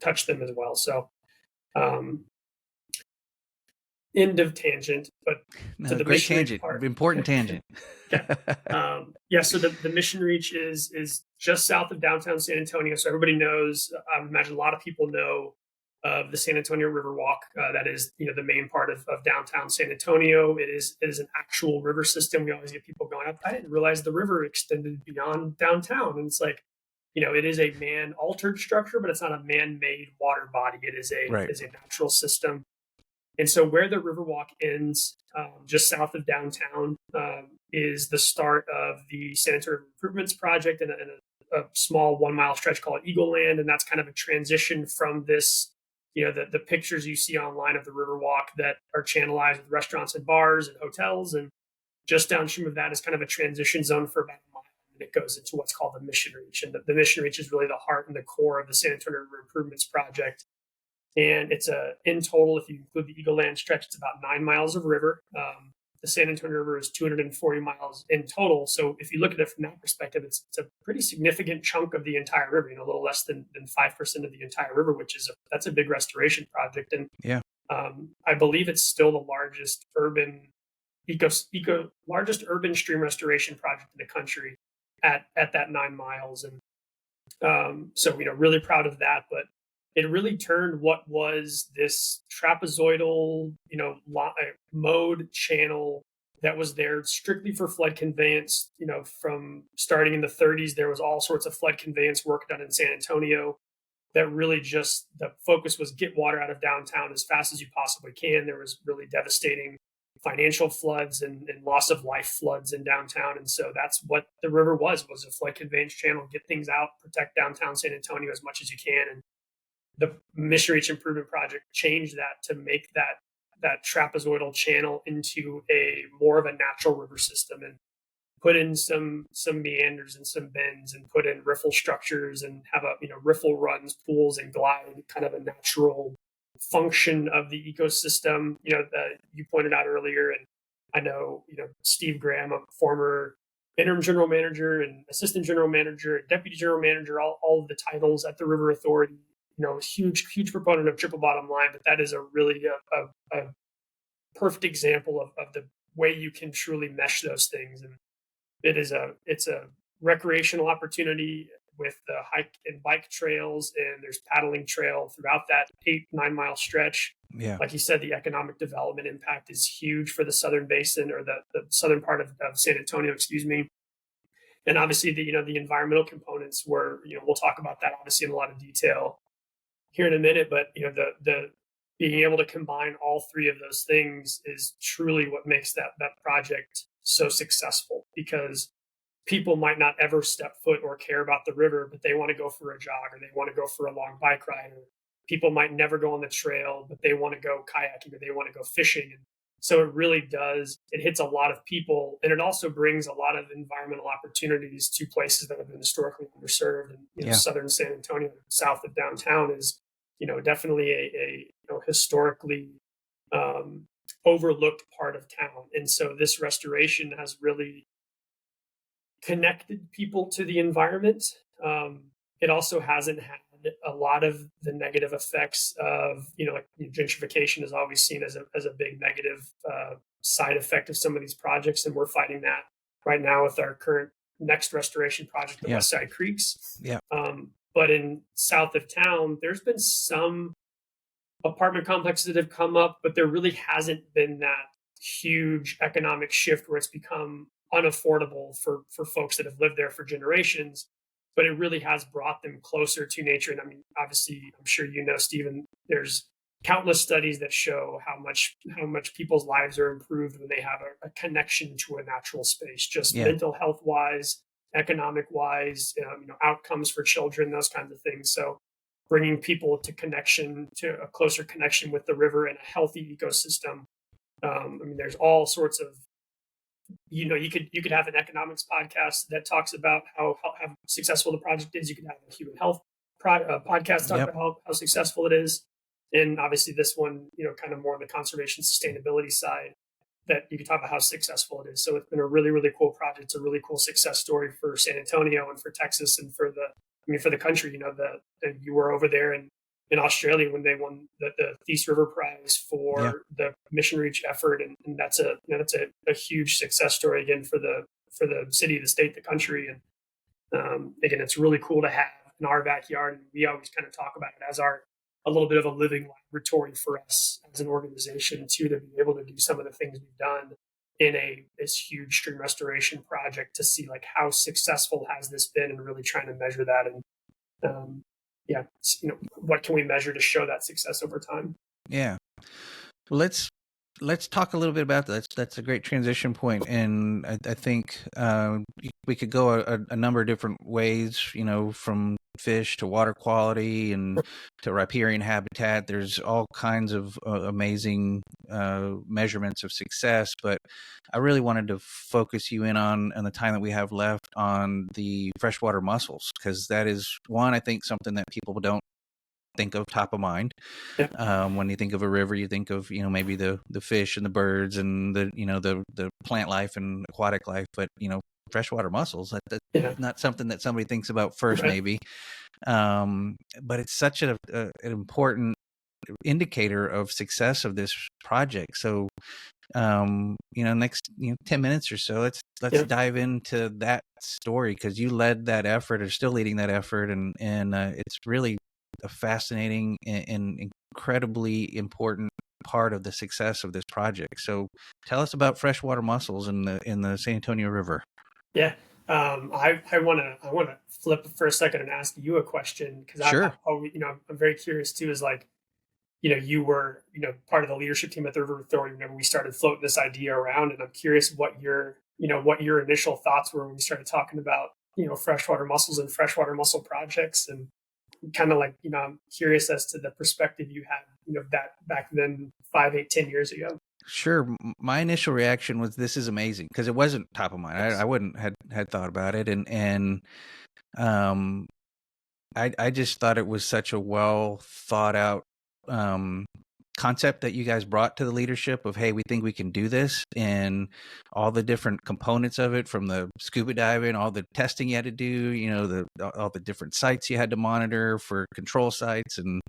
touch them as well. So end of tangent, but to the
great tangent, part. Important tangent.
So the Mission Reach is just south of downtown San Antonio. So everybody knows, I would imagine a lot of people know of the San Antonio River Walk. That is, the main part of downtown San Antonio. It is an actual river system. We always get people going, I didn't realize the river extended beyond downtown. And it's like, it is a man-altered structure, but it's not a man-made water body. It is a natural system. And so where the Riverwalk ends, just south of downtown, is the start of the sanitary improvements project and a small 1 mile stretch called Eagle Land. And that's kind of a transition from this, the pictures you see online of the Riverwalk that are channelized with restaurants and bars and hotels. And just downstream of that is kind of a transition zone for about a mile. And it goes into what's called the Mission Reach. And the Mission Reach is really the heart and the core of the sanitary improvements project. And it's in total, if you include the Eagle Land stretch, it's about 9 miles of river. The San Antonio River is 240 miles in total. So if you look at it from that perspective, it's a pretty significant chunk of the entire river, a little less than 5% of the entire river, that's a big restoration project. And I believe it's still the largest urban largest urban stream restoration project in the country at that 9 miles. And so, really proud of that. But it really turned what was this trapezoidal, mode channel that was there strictly for flood conveyance. From starting in the 30s, there was all sorts of flood conveyance work done in San Antonio that really just the focus was get water out of downtown as fast as you possibly can. There was really devastating financial floods and loss of life floods in downtown. And so that's what the river was a flood conveyance channel, get things out, protect downtown San Antonio as much as you can. And the Mission Reach Improvement Project changed that to make that trapezoidal channel into a more of a natural river system, and put in some meanders and some bends, and put in riffle structures, and have riffle runs, pools, and glide, kind of a natural function of the ecosystem. That you pointed out earlier, and I know Steve Graham, a former interim general manager and assistant general manager and deputy general manager, all of the titles at the River Authority. Huge proponent of triple bottom line, but that is a really a perfect example of the way you can truly mesh those things. And it's a recreational opportunity with the hike and bike trails, and there's paddling trail throughout that 8-9 mile stretch.
Yeah.
Like you said, the economic development impact is huge for the southern basin, or the southern part of San Antonio, excuse me. And obviously the environmental components were, we'll talk about that obviously in a lot of detail here in a minute, but the being able to combine all three of those things is truly what makes that project so successful, because people might not ever step foot or care about the river, but they want to go for a jog, or they want to go for a long bike ride, or people might never go on the trail, but they want to go kayaking, or they want to go fishing. And so it hits a lot of people, and it also brings a lot of environmental opportunities to places that have been historically underserved. And southern San Antonio, south of downtown, is definitely a historically overlooked part of town. And so this restoration has really connected people to the environment. It also hasn't had a lot of the negative effects of, gentrification is always seen as a big negative side effect of some of these projects. And we're fighting that right now with our current next restoration project, the West Side Creeks.
Yeah.
But in south of town, there's been some apartment complexes that have come up, but there really hasn't been that huge economic shift where it's become unaffordable for folks that have lived there for generations. But it really has brought them closer to nature. And I mean, obviously, I'm sure Stephen, there's countless studies that show how much people's lives are improved when they have a connection to a natural space, just mental health wise, economic wise, outcomes for children, those kinds of things. So bringing people to a closer connection with the river and a healthy ecosystem. There's all sorts of, you could have an economics podcast that talks about how successful the project is. You could have a human health podcast talk about how successful it is. And obviously this one, kind of more on the conservation sustainability side, that you can talk about how successful it is. So it's been a really, really cool project. It's a really cool success story for San Antonio and for Texas and for the country. You were over there in Australia when they won the Thies River Prize for the Mission Reach effort. And that's a huge success story again for the city, the state, the country. And again, it's really cool to have in our backyard. And we always kind of talk about it as a little bit of a living laboratory for us as an organization too, to be able to do some of the things we've done in this huge stream restoration project, to see like how successful has this been, and really trying to measure that. And what can we measure to show that success over time?
Yeah. Well, let's let's talk a little bit about that. That's a great transition point, and I think we could go a number of different ways. From fish to water quality and to riparian habitat. There's all kinds of amazing measurements of success, but I really wanted to focus you in on the time that we have left on the freshwater mussels, because that is one, I think, something that people don't think of top of mind.
Yeah.
When you think of a river, you think of maybe the fish and the birds and the plant life and aquatic life, but freshwater mussels, that's
Yeah.
not something that somebody thinks about first,
Right.
maybe. But it's such an important indicator of success of this project. So next 10 minutes or so, let's
Yeah.
dive into that story, because you led that effort, or still leading that effort, and it's really a fascinating and incredibly important part of the success of this project. So tell us about freshwater mussels in the San Antonio River.
Yeah. I want to flip for a second and ask you a question, because
Sure.
I'm very curious too. Is like, you were, part of the leadership team at the River Authority whenever we started floating this idea around, and I'm curious what your initial thoughts were when we started talking about, freshwater mussels and freshwater mussel projects, and kind of like, I'm curious as to the perspective you had, that back then, 5, 8, 10 years ago.
Sure. My initial reaction was, this is amazing, because it wasn't top of mind. I
Yes.
wouldn't had thought about it, and um I just thought it was such a well thought out um, concept that you guys brought to the leadership of, hey, we think we can do this, and all the different components of it, from the scuba diving, all the testing you had to do, all the different sites you had to monitor for control sites, and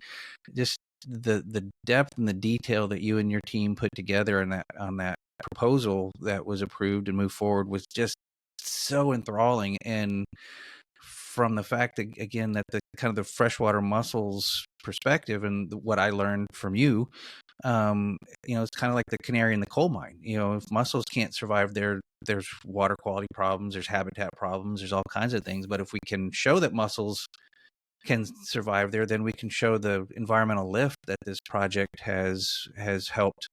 just the depth and the detail that you and your team put together on that proposal that was approved and moved forward was just so enthralling. And from the fact that, again, that the kind of the freshwater mussels perspective, and what I learned from you, it's kind of like the canary in the coal mine. If mussels can't survive there, there's water quality problems, there's habitat problems, there's all kinds of things. But if we can show that mussels can survive there, then we can show the environmental lift that this project has helped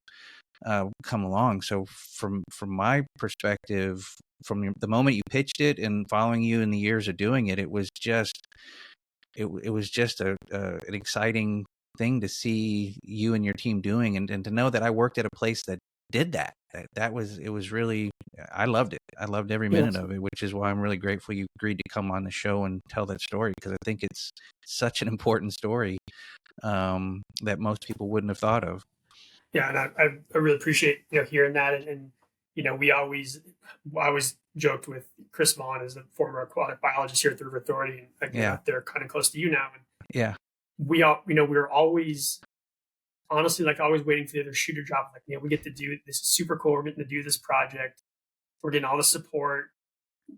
come along. So from my perspective, from the moment you pitched it and following you in the years of doing it, it was just an exciting thing to see you and your team doing, and to know that I worked at a place that did that. It was really, I loved it. I loved every minute
Yes.
of it, which is why I'm really grateful you agreed to come on the show and tell that story, because I think it's such an important story that most people wouldn't have thought of.
Yeah, and I really appreciate, hearing that, and I always joked with Chris Vaughn, as a former aquatic biologist here at the River Authority, and again,
Yeah.
out there kind of close to you now, and
Yeah.
we were always, honestly, like, always waiting for the other shooter drop. Like, we get to do this is super cool. We're getting to do this project. We're getting all the support.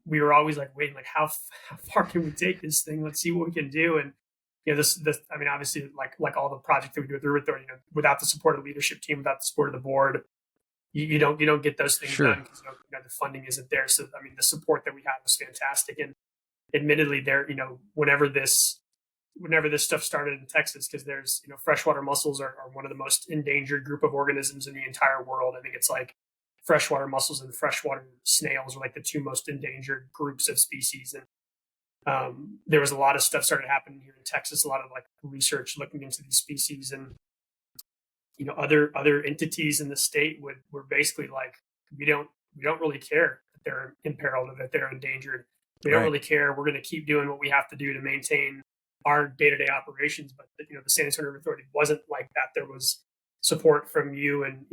We were always like waiting, like, how far can we take this thing? Let's see what we can do. And this, I mean, obviously, like all the projects that we do at the River Authority, without the support of the leadership team, without the support of the board, you don't get those things
Sure.
done, because the funding isn't there. So I mean, the support that we had was fantastic. And admittedly, there, whenever this stuff started in Texas, because there's, freshwater mussels are one of the most endangered group of organisms in the entire world. I think it's like freshwater mussels and freshwater snails are like the two most endangered groups of species. And there was a lot of stuff started happening here in Texas, a lot of like research looking into these species, and other entities in the state were basically like, we don't really care that they're imperiled or that they're endangered. We don't
Right.
really care. We're going to keep doing what we have to do to maintain our day-to-day operations. But the San Antonio River Authority wasn't like that. There was support from you, and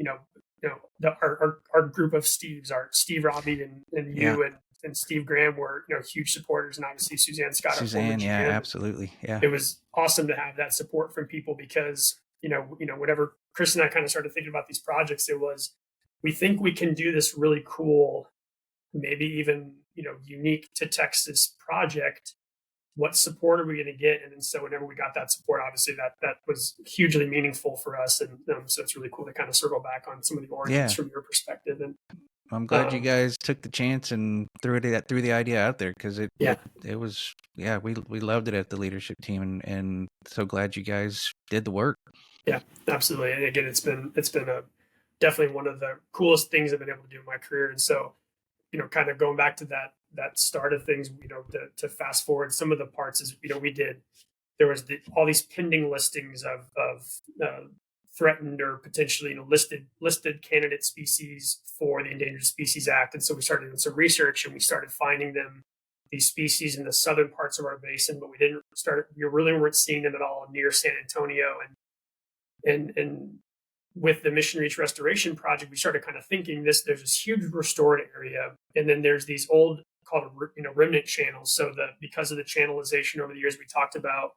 our group of Steves, our Steve Robbie, and
Yeah.
you and Steve Graham were huge supporters, and obviously Suzanne Scott, our former
Suzanne. Yeah,
GM.
absolutely. Yeah.
It was awesome to have that support from people, because whenever Chris and I kind of started thinking about these projects, it was, we think we can do this really cool, maybe even unique to Texas project. What support are we going to get? And then, so whenever we got that support, obviously that was hugely meaningful for us, and so it's really cool to kind of circle back on some of the origins from your perspective. And
I'm glad you guys took the chance and threw the idea out there, because it was, we loved it at the leadership team, and so glad you guys did the work.
Yeah, absolutely. And again, it's been definitely one of the coolest things I've been able to do in my career. And so, kind of going back to that start of things, to fast forward some of the parts is, there was all these pending listings of threatened or potentially listed candidate species for the Endangered Species Act. And so we started doing some research and we started finding these species in the southern parts of our basin, but we really weren't seeing them at all near San Antonio. And with the Mission Reach Restoration Project, we started kind of thinking there's this huge restored area, and then there's these old called remnant channels. So because of the channelization over the years we talked about,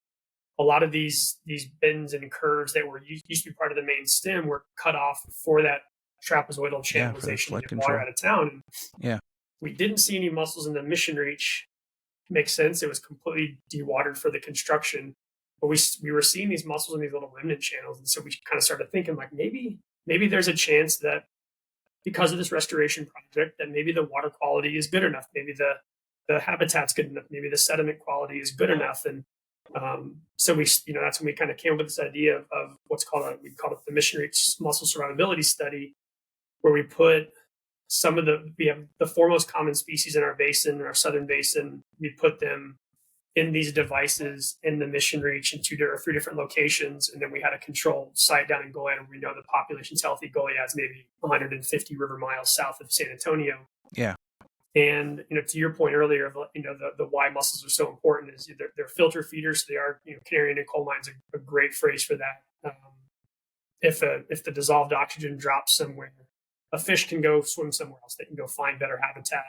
a lot of these bends and curves that used to be part of the main stem were cut off for that trapezoidal channelization to get water out of town.
Yeah.
We didn't see any mussels in the Mission Reach. Makes sense. It was completely dewatered for the construction, but we were seeing these mussels in these little remnant channels. And so we kind of started thinking like, maybe there's a chance that because of this restoration project, that maybe the water quality is good enough. Maybe the habitat's good enough. Maybe the sediment quality is good enough. And so that's when we kind of came up with this idea of we call it the Mission Reach Mussel Survivability Study, where we put we have the four most common species in our basin, in our southern basin. We put them in these devices in the Mission Reach in three different locations. And then we had a controlled site down in Goliad, where we know the population's healthy. Goliad's maybe 150 river miles south of San Antonio.
Yeah.
And, to your point earlier of, the why mussels are so important is they're filter feeders. So they are, canary in coal mines, a great phrase for that. If the dissolved oxygen drops somewhere, a fish can go swim somewhere else. They can go find better habitat.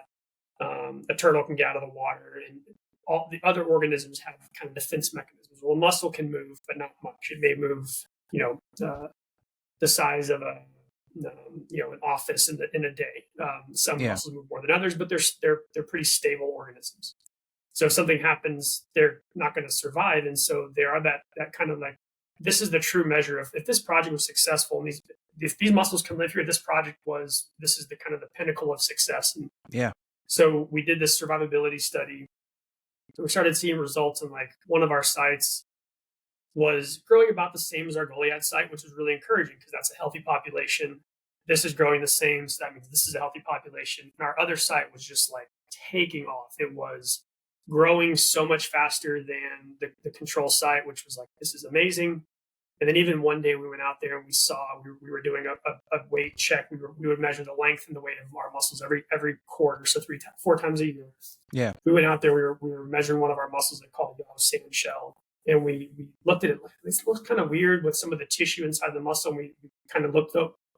A turtle can get out of the water, and all the other organisms have kind of defense mechanisms. Well, a mussel can move, but not much. It may move, the size of an office in a day. Some mussels move more than others, but they're pretty stable organisms. So if something happens, they're not going to survive, and so they are that kind of like, this is the true measure of if this project was successful, and if these mussels can live here, this is the kind of the pinnacle of success. And so we did this survivability study. So we started seeing results, and like one of our sites was growing about the same as our Goliad site, which was really encouraging because that's a healthy population. This is growing the same, so that means this is a healthy population. And our other site was just like taking off. It was growing so much faster than the control site, which was like, this is amazing. And then even one day we went out there and we were doing a weight check. We would measure the length and the weight of our mussels every quarter, so 4 times a year.
Yeah.
We went out there. We were measuring one of our mussels that called yellow sand shell, and we looked at it. This looks kind of weird with some of the tissue inside the mussel. And we kind of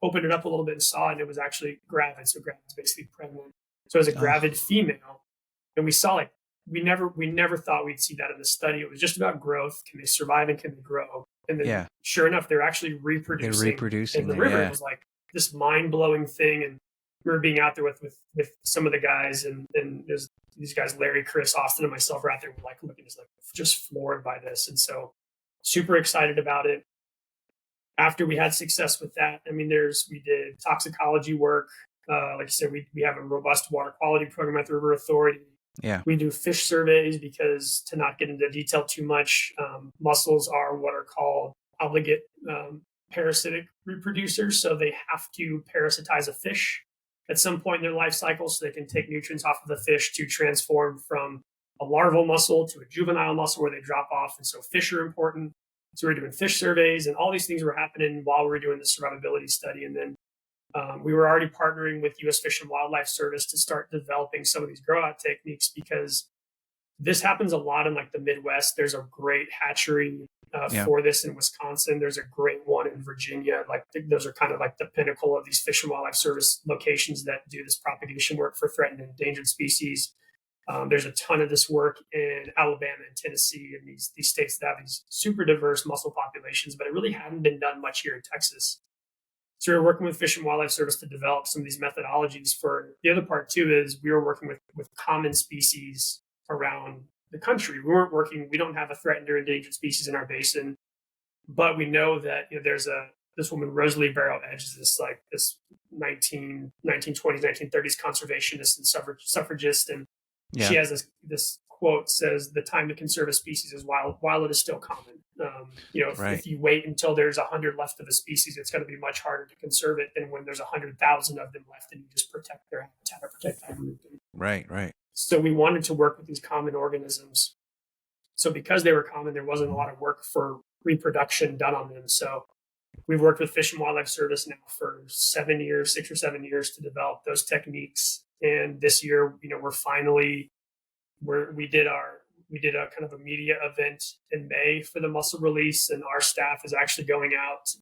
opened it up a little bit and saw it, and it was actually gravid. So gravid is basically pregnant. So it was a gravid female, and we saw we never thought we'd see that in the study. It was just about growth. Can they survive and can they grow? And then sure enough, they're actually reproducing.
They're reproducing
in the river. It was like this mind-blowing thing. And we were being out there with some of the guys, and there's these guys, Larry, Chris, Austin, and myself were out there like looking just floored by this. And so super excited about it. After we had success with that, we did toxicology work. Like I said, we have a robust water quality program at the River Authority.
Yeah.
We do fish surveys because, to not get into detail too much, mussels are what are called obligate parasitic reproducers. So they have to parasitize a fish at some point in their life cycle so they can take nutrients off of the fish to transform from a larval mussel to a juvenile mussel where they drop off. And so fish are important. So we're doing fish surveys, and all these things were happening while we were doing the survivability study. And then we were already partnering with U.S. Fish and Wildlife Service to start developing some of these grow out techniques, because this happens a lot in like the Midwest. There's a great hatchery for this in Wisconsin. There's a great one in Virginia. Those are kind of like the pinnacle of these Fish and Wildlife Service locations that do this propagation work for threatened and endangered species. There's a ton of this work in Alabama and Tennessee, and these states that have these super diverse mussel populations, but it really hadn't been done much here in Texas. So we were working with Fish and Wildlife Service to develop some of these methodologies. For the other part too is we were working with common species around the country. We don't have a threatened or endangered species in our basin, but we know that there's this woman, Rosalie Barrow Edge, is this 1920s, 1930s conservationist and suffragist, and she has this quote says, "The time to conserve a species is while it is still common."
Right.
If you wait until there's 100 left of a species, it's going to be much harder to conserve it than when there's 100,000 of them left and you just protect their habitat or protect that group.
Right. Right.
So we wanted to work with these common organisms. So because they were common, there wasn't a lot of work for reproduction done on them. So we've worked with Fish and Wildlife Service now for 6 or 7 years to develop those techniques. And this year, we're finally we did a kind of a media event in May for the mussel release, and our staff is actually going out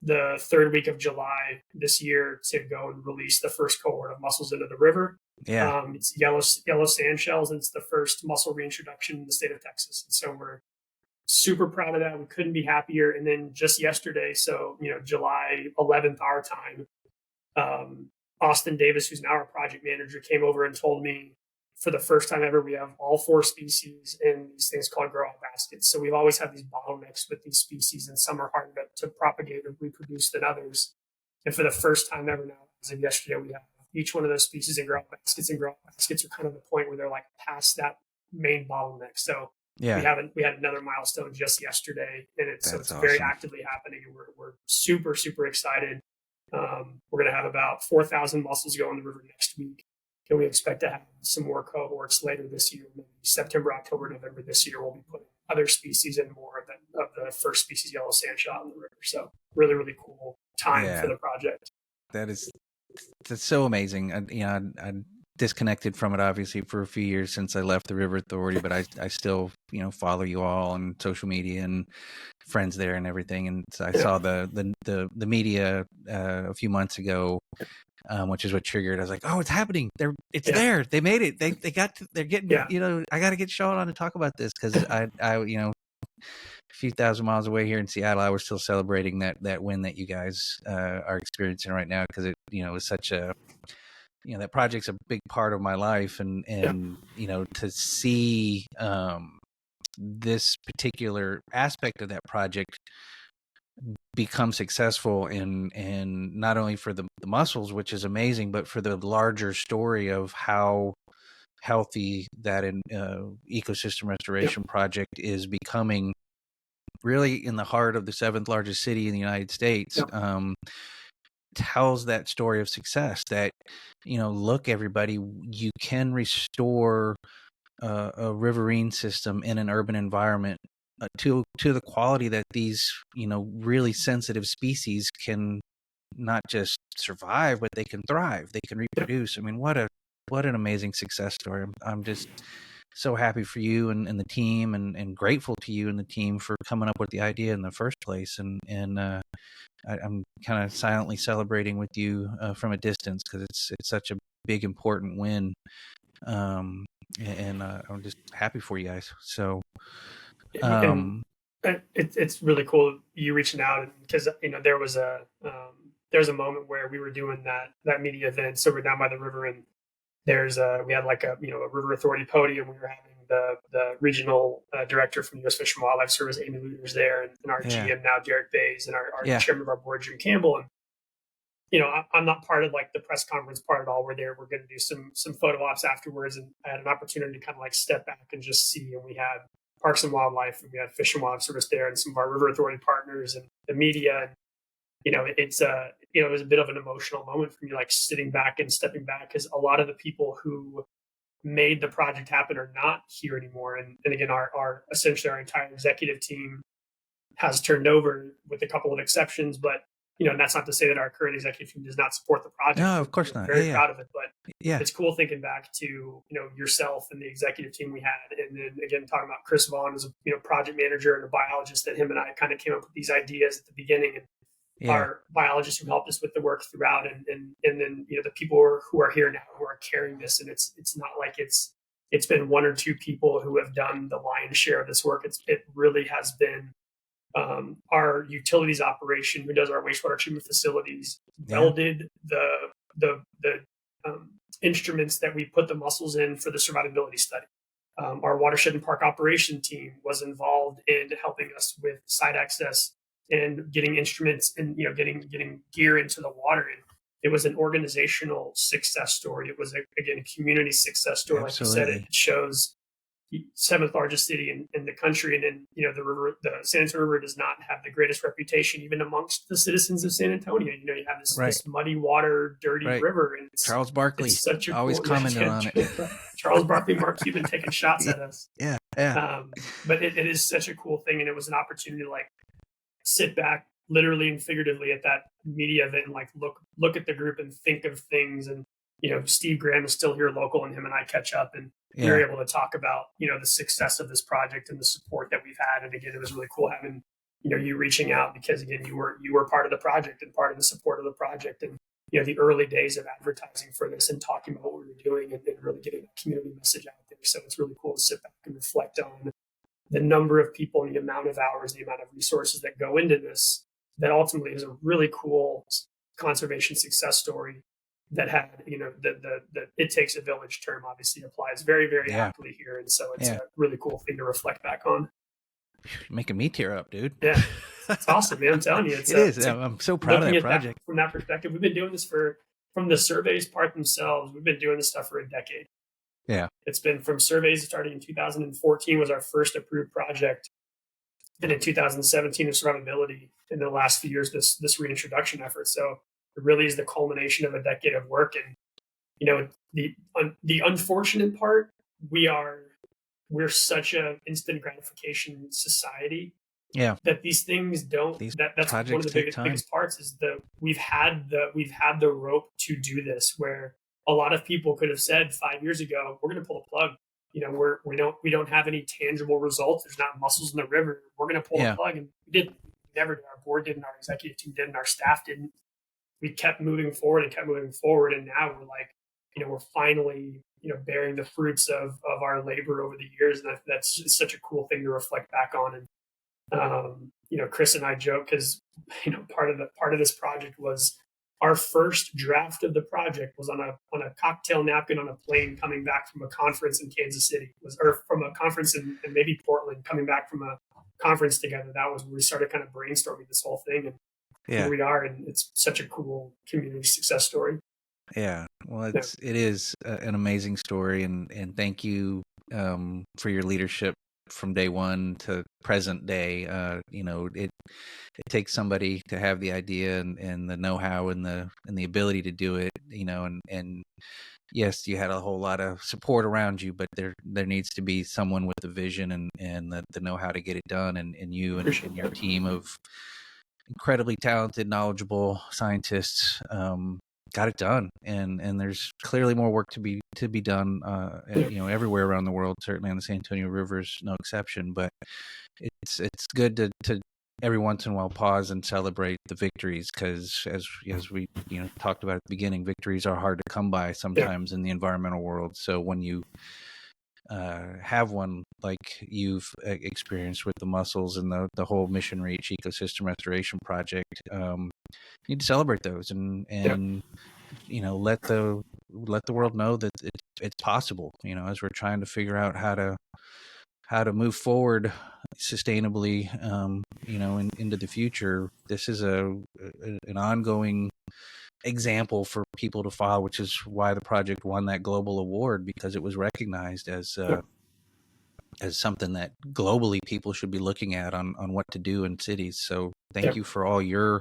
the third week of July this year to go and release the first cohort of mussels into the river.
Yeah.
It's yellow sand shells, and it's the first mussel reintroduction in the state of Texas. And so we're super proud of that. We couldn't be happier. And then just yesterday, so July 11th our time, Austin Davis, who's now our project manager, came over and told me for the first time ever, we have all 4 species in these things called grow out baskets. So we've always had these bottlenecks with these species, and some are harder to propagate or reproduce than others. And for the first time ever now, as of yesterday, we have each one of those species in grow out baskets, and grow out baskets are kind of the point where they're like past that main bottleneck. So
Yeah.
we had another milestone just yesterday, and it's
That's
very
awesome.
actively happening, and we're super, super excited. We're going to have about 4,000 mussels go in the river next week. And we expect to have some more cohorts later this year, maybe September, October, November this year. We'll be putting other species in more of the first species yellow sand shell in the river. So really, really cool time for the project.
That's so amazing. I disconnected from it obviously for a few years since I left the River Authority, but I still follow you all on social media and friends there and everything. And so I saw the media a few months ago. Which is what triggered. I was like, "Oh, it's happening! It's there. They made it. They're getting. I got to get Shaun on to talk about this because I a few thousand miles away here in Seattle, I was still celebrating that win that you guys are experiencing right now because it was such a that project's a big part of my life and to see this particular aspect of that project become successful in not only for the mussels, which is amazing, but for the larger story of how healthy that ecosystem restoration project is becoming really in the heart of the 7th largest city in the United States. Tells that story of success that look, everybody, you can restore a riverine system in an urban environment to the quality that these really sensitive species can not just survive, but they can thrive, they can reproduce. I mean, what an amazing success story. I'm just so happy for you and the team, and grateful to you and the team for coming up with the idea in the first place. And I'm kind of silently celebrating with you from a distance because it's such a big, important win. And I'm just happy for you guys. So
and it's really cool you reaching out, because there was a moment where we were doing that media event. So we're down by the river, and we had like a River Authority podium. We were having the regional director from U.S. Fish and Wildlife Service, Amy Luter's there, and our GM now, Derek Bays, and our chairman of our board, Jim Campbell. And I'm not part of like the press conference part at all. We're there. We're going to do some photo ops afterwards, and I had an opportunity to kind of like step back and just see. And we had Parks and Wildlife, and we had Fish and Wildlife Service there, and some of our River Authority partners and the media. And it was a bit of an emotional moment for me, like sitting back and stepping back, because a lot of the people who made the project happen are not here anymore. And again, our essentially our entire executive team has turned over, with a couple of exceptions, but and that's not to say that our current executive team does not support the project.
No, of course not.
We're very proud of it, but it's cool thinking back to yourself and the executive team we had, and then again talking about Chris Vaughn as a project manager and a biologist, that him and I kind of came up with these ideas at the beginning, and our biologists who helped us with the work throughout, and then the people who are here now who are carrying this, and it's not like it's been one or two people who have done the lion's share of this work. It really has been our utilities operation, who does our wastewater treatment facilities, welded the instruments that we put the mussels in for the survivability study. Our watershed and park operation team was involved in helping us with site access and getting instruments and getting gear into the water. And it was an organizational success story. It was again a community success story.
Absolutely.
Like you said, it shows seventh largest city in the country, and then the San Antonio River does not have the greatest reputation even amongst the citizens of San Antonio. You have
Right.
this muddy water, dirty
Right.
river, and
Charles Barkley
it's such a
always
cool
commented on it.
Charles Barkley, Mark Cuban taking shots at us.
Yeah.
But it is such a cool thing, and it was an opportunity to like sit back literally and figuratively at that media event and like look at the group and think of things. And Steve Graham is still here local, and him and I catch up, and we were able to talk about the success of this project and the support that we've had. And again, it was really cool having you reaching out, because again, you were part of the project and part of the support of the project, and the early days of advertising for this and talking about what we were doing, and really getting that community message out there. So it's really cool to sit back and reflect on the number of people and the amount of hours, the amount of resources that go into this, that ultimately is a really cool conservation success story that had, the it takes a village term obviously applies very, very aptly here. And so it's a really cool thing to reflect back on.
You're making me tear up, dude.
Yeah. It's awesome, man. I'm telling you.
It is. I'm so proud of that project.
From that perspective, we've been doing this from the surveys part themselves, we've been doing this stuff for a decade.
Yeah.
It's been from surveys starting in 2014 was our first approved project. And in 2017 of survivability. In the last few years, this reintroduction effort. So it really is the culmination of a decade of work. And the unfortunate part, we're such a instant gratification society.
Yeah.
That these things don't. That's one of the biggest parts is we've had the rope to do this, where a lot of people could have said 5 years ago, we're going to pull the plug. We don't have any tangible results. There's not mussels in the river. We're going to pull the plug, and we didn't. We never did. Our board didn't. Our executive team didn't. Our staff didn't. We kept moving forward, and now we're like, we're finally, bearing the fruits of our labor over the years, and that's such a cool thing to reflect back on. And Chris and I joke because part of this project was our first draft of the project was on a cocktail napkin on a plane coming back from a conference in Kansas City, or from a conference in maybe Portland, coming back from a conference together. That was when we started kind of brainstorming this whole thing, and here we are, and it's such a cool community success story.
Yeah, well, it is an amazing story, and thank you for your leadership from day one to present day. It takes somebody to have the idea and the know-how and the ability to do it, and yes, you had a whole lot of support around you, but there needs to be someone with the vision and the know-how to get it done, and you and your team of incredibly talented, knowledgeable scientists got it done, and there's clearly more work to be done everywhere around the world. Certainly on the San Antonio River is no exception, but it's good to every once in a while pause and celebrate the victories, because as we talked about at the beginning, victories are hard to come by sometimes in the environmental world. So when you have one like you've experienced with the mussels and the whole Mission Reach ecosystem restoration project, you need to celebrate those and let the world know that it's possible. As we're trying to figure out how to move forward sustainably, into the future. This is an ongoing example for people to follow, which is why the project won that global award, because it was recognized as something that globally people should be looking at on what to do in cities. So thank you for all your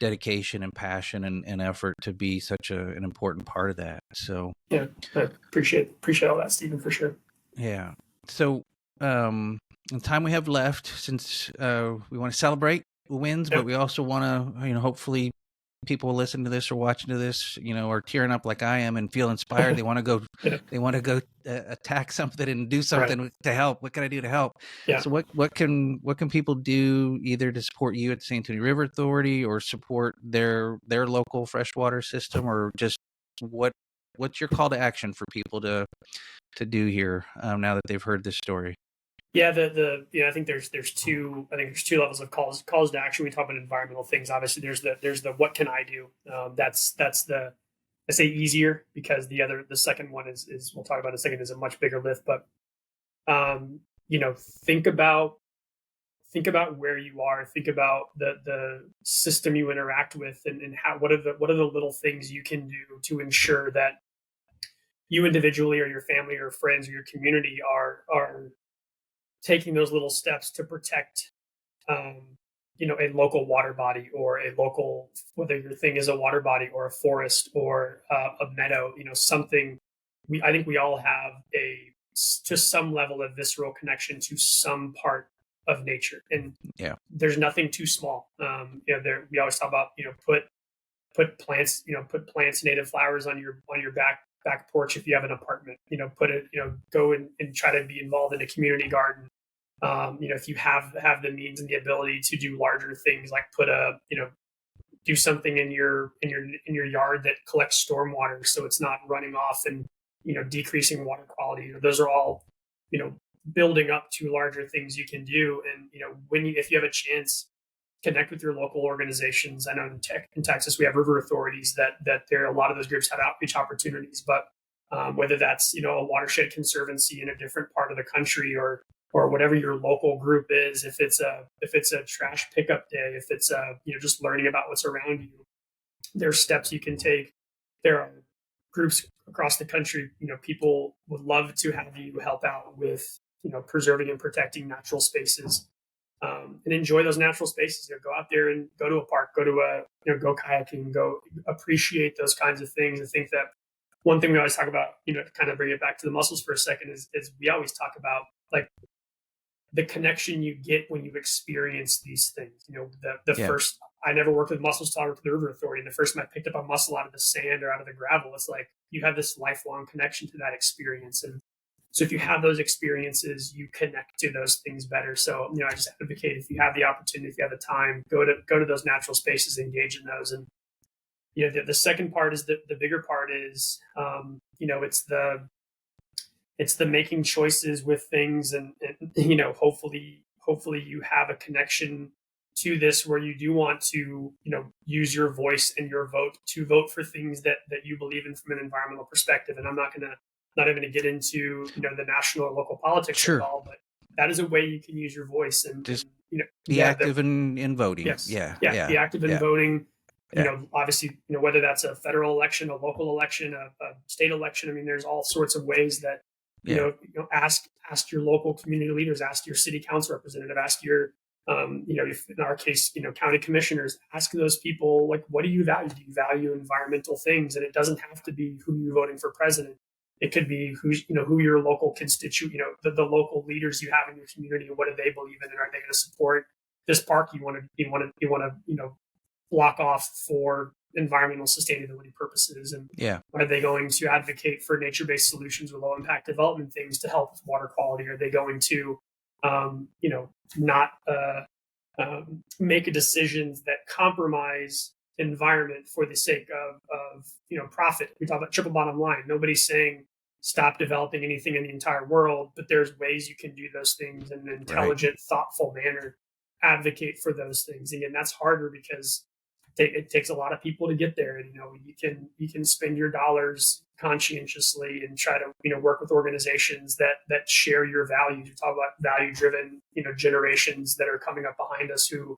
dedication and passion and effort to be such an important part of that. So
I appreciate all that, Stephen, for sure.
Yeah. So the time we have left, since we want to celebrate wins, but we also want to, hopefully people listening to this or watching to this, are tearing up like I am and feel inspired. They want to go attack something and do something to help. What can I do to help?
Yeah.
So what can people do either to support you at the San Antonio River Authority or support their local freshwater system, or just what's your call to action for people to do here now that they've heard this story?
Yeah, I think there's two levels of calls to action. We talk about environmental things. Obviously, there's the what can I do? That's the, I say easier, because the second one is we'll talk about in a second, is a much bigger lift. But think about where you are. Think about the system you interact with, and how what are the little things you can do to ensure that you individually or your family or friends or your community are taking those little steps to protect a local water body or a local, whether your thing is a water body or a forest or a meadow, something. I think we all have to some level of visceral connection to some part of nature, and
Yeah.
there's nothing too small. We always talk about, put plants, put plants, native flowers on your back porch if you have an apartment. Put it, go and try to be involved in a community garden. If you have the means and the ability to do larger things, like do something in your yard that collects stormwater so it's not running off and decreasing water quality. Those are all building up to larger things you can do. And if you have a chance, connect with your local organizations. I know in Texas we have river authorities that there a lot of those groups have outreach opportunities, but whether that's a watershed conservancy in a different part of the country, or whatever your local group is, if it's a trash pickup day, if it's just learning about what's around you, there's steps you can take. There are groups across the country. People would love to have you help out with preserving and protecting natural spaces, and enjoy those natural spaces. Go out there and go to a park, go kayaking, go appreciate those kinds of things. I think that one thing we always talk about, to kind of bring it back to the mussels for a second, is we always talk about, like, the connection you get when you experience these things. First, I never worked with mussels till I worked with the river authority. And the first time I picked up a mussel out of the sand or out of the gravel, it's like you have this lifelong connection to that experience. And so if you have those experiences, you connect to those things better. So, I just advocate, if you have the opportunity, if you have the time, go to those natural spaces, engage in those. And, the second part is the bigger part is, it's the making choices with things, and hopefully you have a connection to this where you do want to use your voice and your vote to vote for things that you believe in from an environmental perspective. And I'm not even to get into the national or local politics
Sure.
at all, but that is a way you can use your voice and
be active in voting.
Yes.
Yeah.
Be active in voting. Obviously, whether that's a federal election, a local election, a state election. I mean, there's all sorts of ways that ask your local community leaders, ask your city council representative, ask your in our case, county commissioners, ask those people, like, what do you value? Do you value environmental things? And it doesn't have to be who you're voting for president. It could be who your local constituent, the local leaders you have in your community, and what do they believe in, and are they going to support this park you want to block off for environmental sustainability purposes? And are they going to advocate for nature-based solutions or low-impact development things to help with water quality? Are they going to not make decisions that compromise environment for the sake of profit? We talk about triple bottom line. Nobody's saying stop developing anything in the entire world, but there's ways you can do those things in an intelligent, thoughtful manner. Advocate for those things. Again, that's harder because it takes a lot of people to get there. And you can spend your dollars conscientiously and try to work with organizations that share your values. You talk about value-driven generations that are coming up behind us who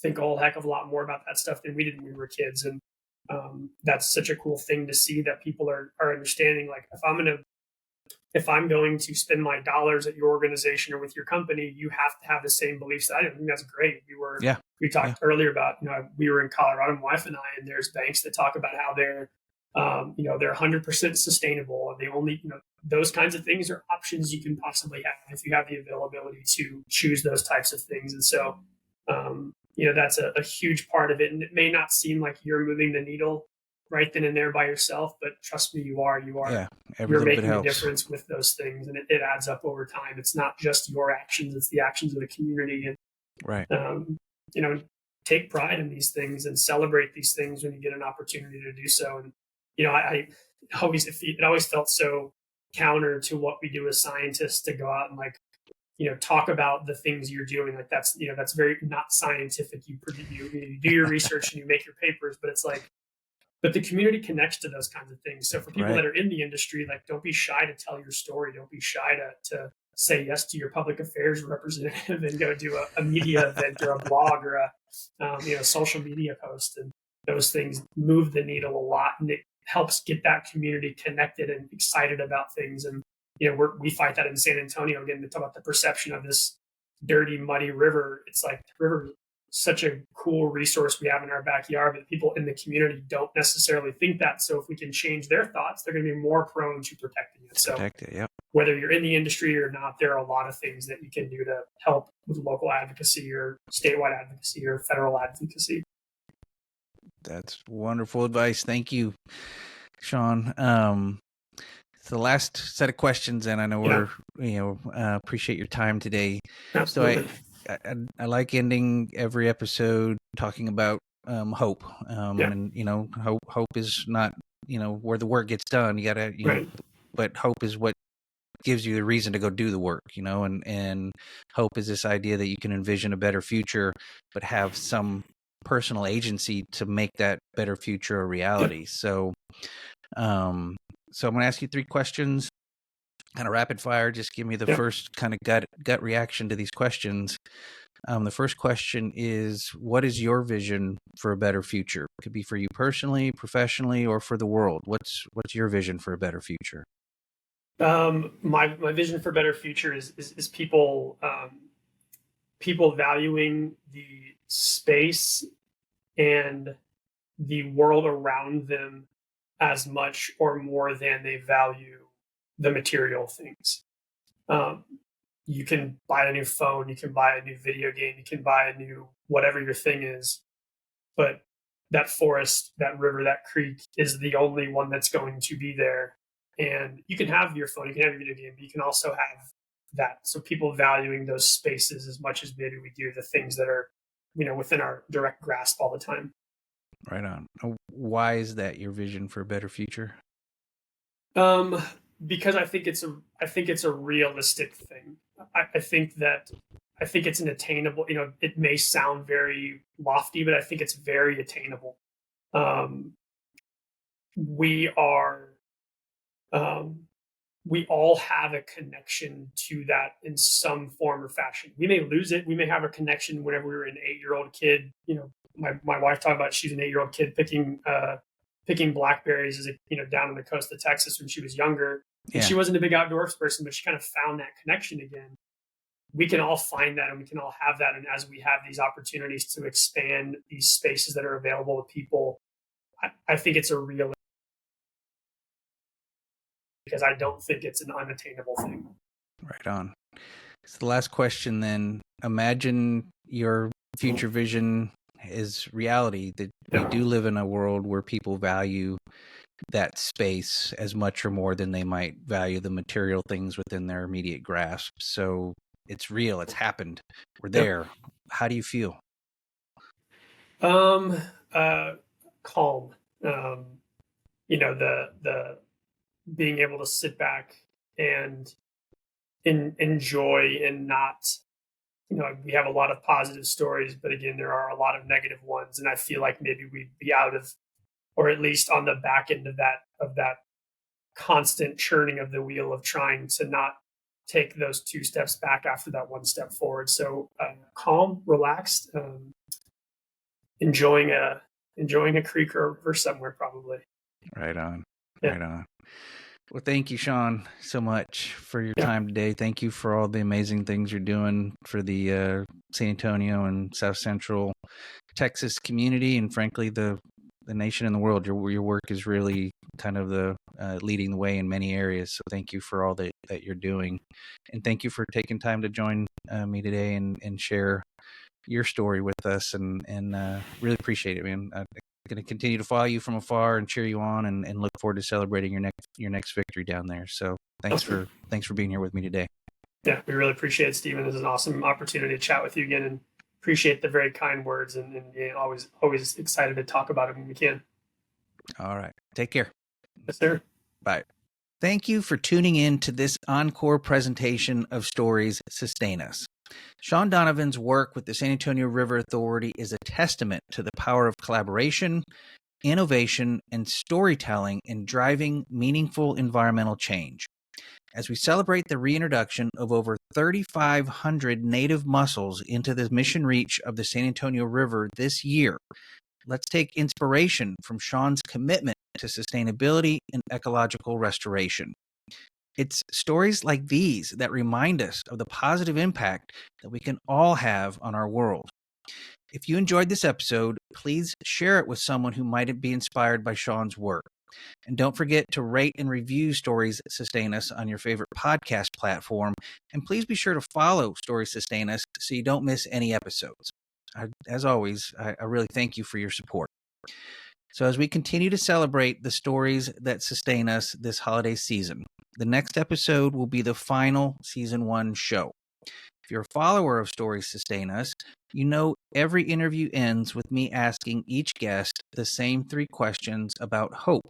think a whole heck of a lot more about that stuff than we did when we were kids. And that's such a cool thing to see, that people are understanding, like, if I'm going to spend my dollars at your organization or with your company, you have to have the same beliefs that I do. I think that's great. We talked earlier about, we were in Colorado, my wife and I, and there's banks that talk about how they're 100% sustainable. And they only, those kinds of things are options you can possibly have if you have the availability to choose those types of things. And so, that's a huge part of it. And it may not seem like you're moving the needle right then and there by yourself, but trust me, you are. You're making a difference with those things, and it adds up over time. It's not just your actions; it's the actions of the community. And take pride in these things and celebrate these things when you get an opportunity to do so. And it always felt so counter to what we do as scientists to go out and talk about the things you're doing. Like that's very not scientific. You do your research and you make your papers, but it's like. But the community connects to those kinds of things. So for people that are in the industry, don't be shy to tell your story. Don't be shy to say yes to your public affairs representative and go do a media event or a blog or a social media post. And those things move the needle a lot, and it helps get that community connected and excited about things. And we fight that in San Antonio again, to talk about the perception of this dirty, muddy river. It's like the river is such a cool resource we have in our backyard, but people in the community don't necessarily think that. So if we can change their thoughts, they're going to be more prone to protecting it. So
protect it, yeah.
Whether you're in the industry or not, there are a lot of things that you can do to help with local advocacy or statewide advocacy or federal advocacy.
That's wonderful advice. Thank you, Shaun. It's the last set of questions, and I know we're, appreciate your time today.
Absolutely.
So I like ending every episode talking about hope. And, hope is not, where the work gets done. You gotta,
Right.
But hope is what gives you the reason to go do the work, and hope is this idea that you can envision a better future, but have some personal agency to make that better future a reality. So, I'm going to ask you 3 questions, kind of rapid fire. Just give me the first kind of gut reaction to these questions. The first question is, what is your vision for a better future? It could be for you personally, professionally, or for the world. What's your vision for a better future?
My vision for a better future is people valuing the space and the world around them as much or more than they value the material things. You can buy a new phone, you can buy a new video game, you can buy a new whatever your thing is, but that forest, that river, that creek is the only one that's going to be there. And you can have your phone, you can have your video game, but you can also have that. So people valuing those spaces as much as maybe we do the things that are, within our direct grasp all the time.
Right on. Why is that your vision for a better future?
Because I think it's a realistic thing. I think it's an attainable. It may sound very lofty, but I think it's very attainable. We all have a connection to that in some form or fashion. We may lose it. We may have a connection whenever we were an 8-year-old kid. My wife talked about she's an 8-year-old kid picking blackberries down on the coast of Texas when she was younger. And she wasn't a big outdoors person, but she kind of found that connection again. We can all find that, and we can all have that. And as we have these opportunities to expand these spaces that are available to people, I think it's a real, because I don't think it's an unattainable thing.
Right on. So the last question then, imagine your future vision is reality, that we do live in a world where people value that space as much or more than they might value the material things within their immediate grasp. So it's real, it's happened, we're there. How do you feel?
Calm. The being able to sit back and enjoy and not, we have a lot of positive stories, but again, there are a lot of negative ones. And I feel like maybe we'd be out of, or at least on the back end of that constant churning of the wheel of trying to not take those 2 steps back after that 1 step forward. So calm, relaxed, enjoying a creek or river somewhere, probably.
Right on. Right on. Well, thank you, Shaun, so much for your time today. Thank you for all the amazing things you're doing for the San Antonio and South Central Texas community, and frankly, the nation and the world. Your work is really kind of the leading the way in many areas. So thank you for all that you're doing, and thank you for taking time to join me today and share your story with us. And really appreciate it, man. Going to continue to follow you from afar and cheer you on, and look forward to celebrating your next victory down there. So thanks for being here with me today.
Yeah, we really appreciate it, Stephen. This is an awesome opportunity to chat with you again, and appreciate the very kind words, and always excited to talk about it when we can.
All right. Take care.
Yes, sir.
Bye. Thank you for tuning in to this Encore presentation of Stories Sustain Us. Shaun Donovan's work with the San Antonio River Authority is a testament to the power of collaboration, innovation, and storytelling in driving meaningful environmental change. As we celebrate the reintroduction of over 3,500 native mussels into the mission reach of the San Antonio River this year, let's take inspiration from Shaun's commitment to sustainability and ecological restoration. It's stories like these that remind us of the positive impact that we can all have on our world. If you enjoyed this episode, please share it with someone who might be inspired by Shaun's work. And don't forget to rate and review Stories Sustain Us on your favorite podcast platform. And please be sure to follow Stories Sustain Us so you don't miss any episodes. As always, I really thank you for your support. So as we continue to celebrate the stories that sustain us this holiday season, the next episode will be the final season 1 show. If you're a follower of Stories Sustain Us, you know every interview ends with me asking each guest the same 3 questions about hope.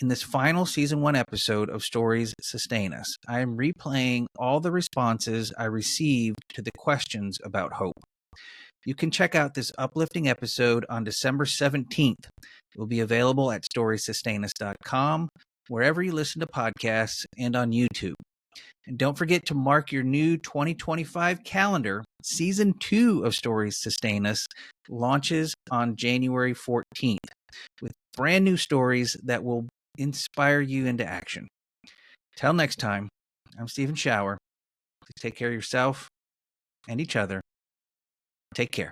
In this final season 1 episode of Stories Sustain Us, I am replaying all the responses I received to the questions about hope. You can check out this uplifting episode on December 17th. It will be available at storiessustainus.com, wherever you listen to podcasts, and on YouTube. And don't forget to mark your new 2025 calendar. Season 2 of Stories Sustain Us launches on January 14th with brand new stories that will inspire you into action. Till next time, I'm Stephen Schauer. Please take care of yourself and each other. Take care.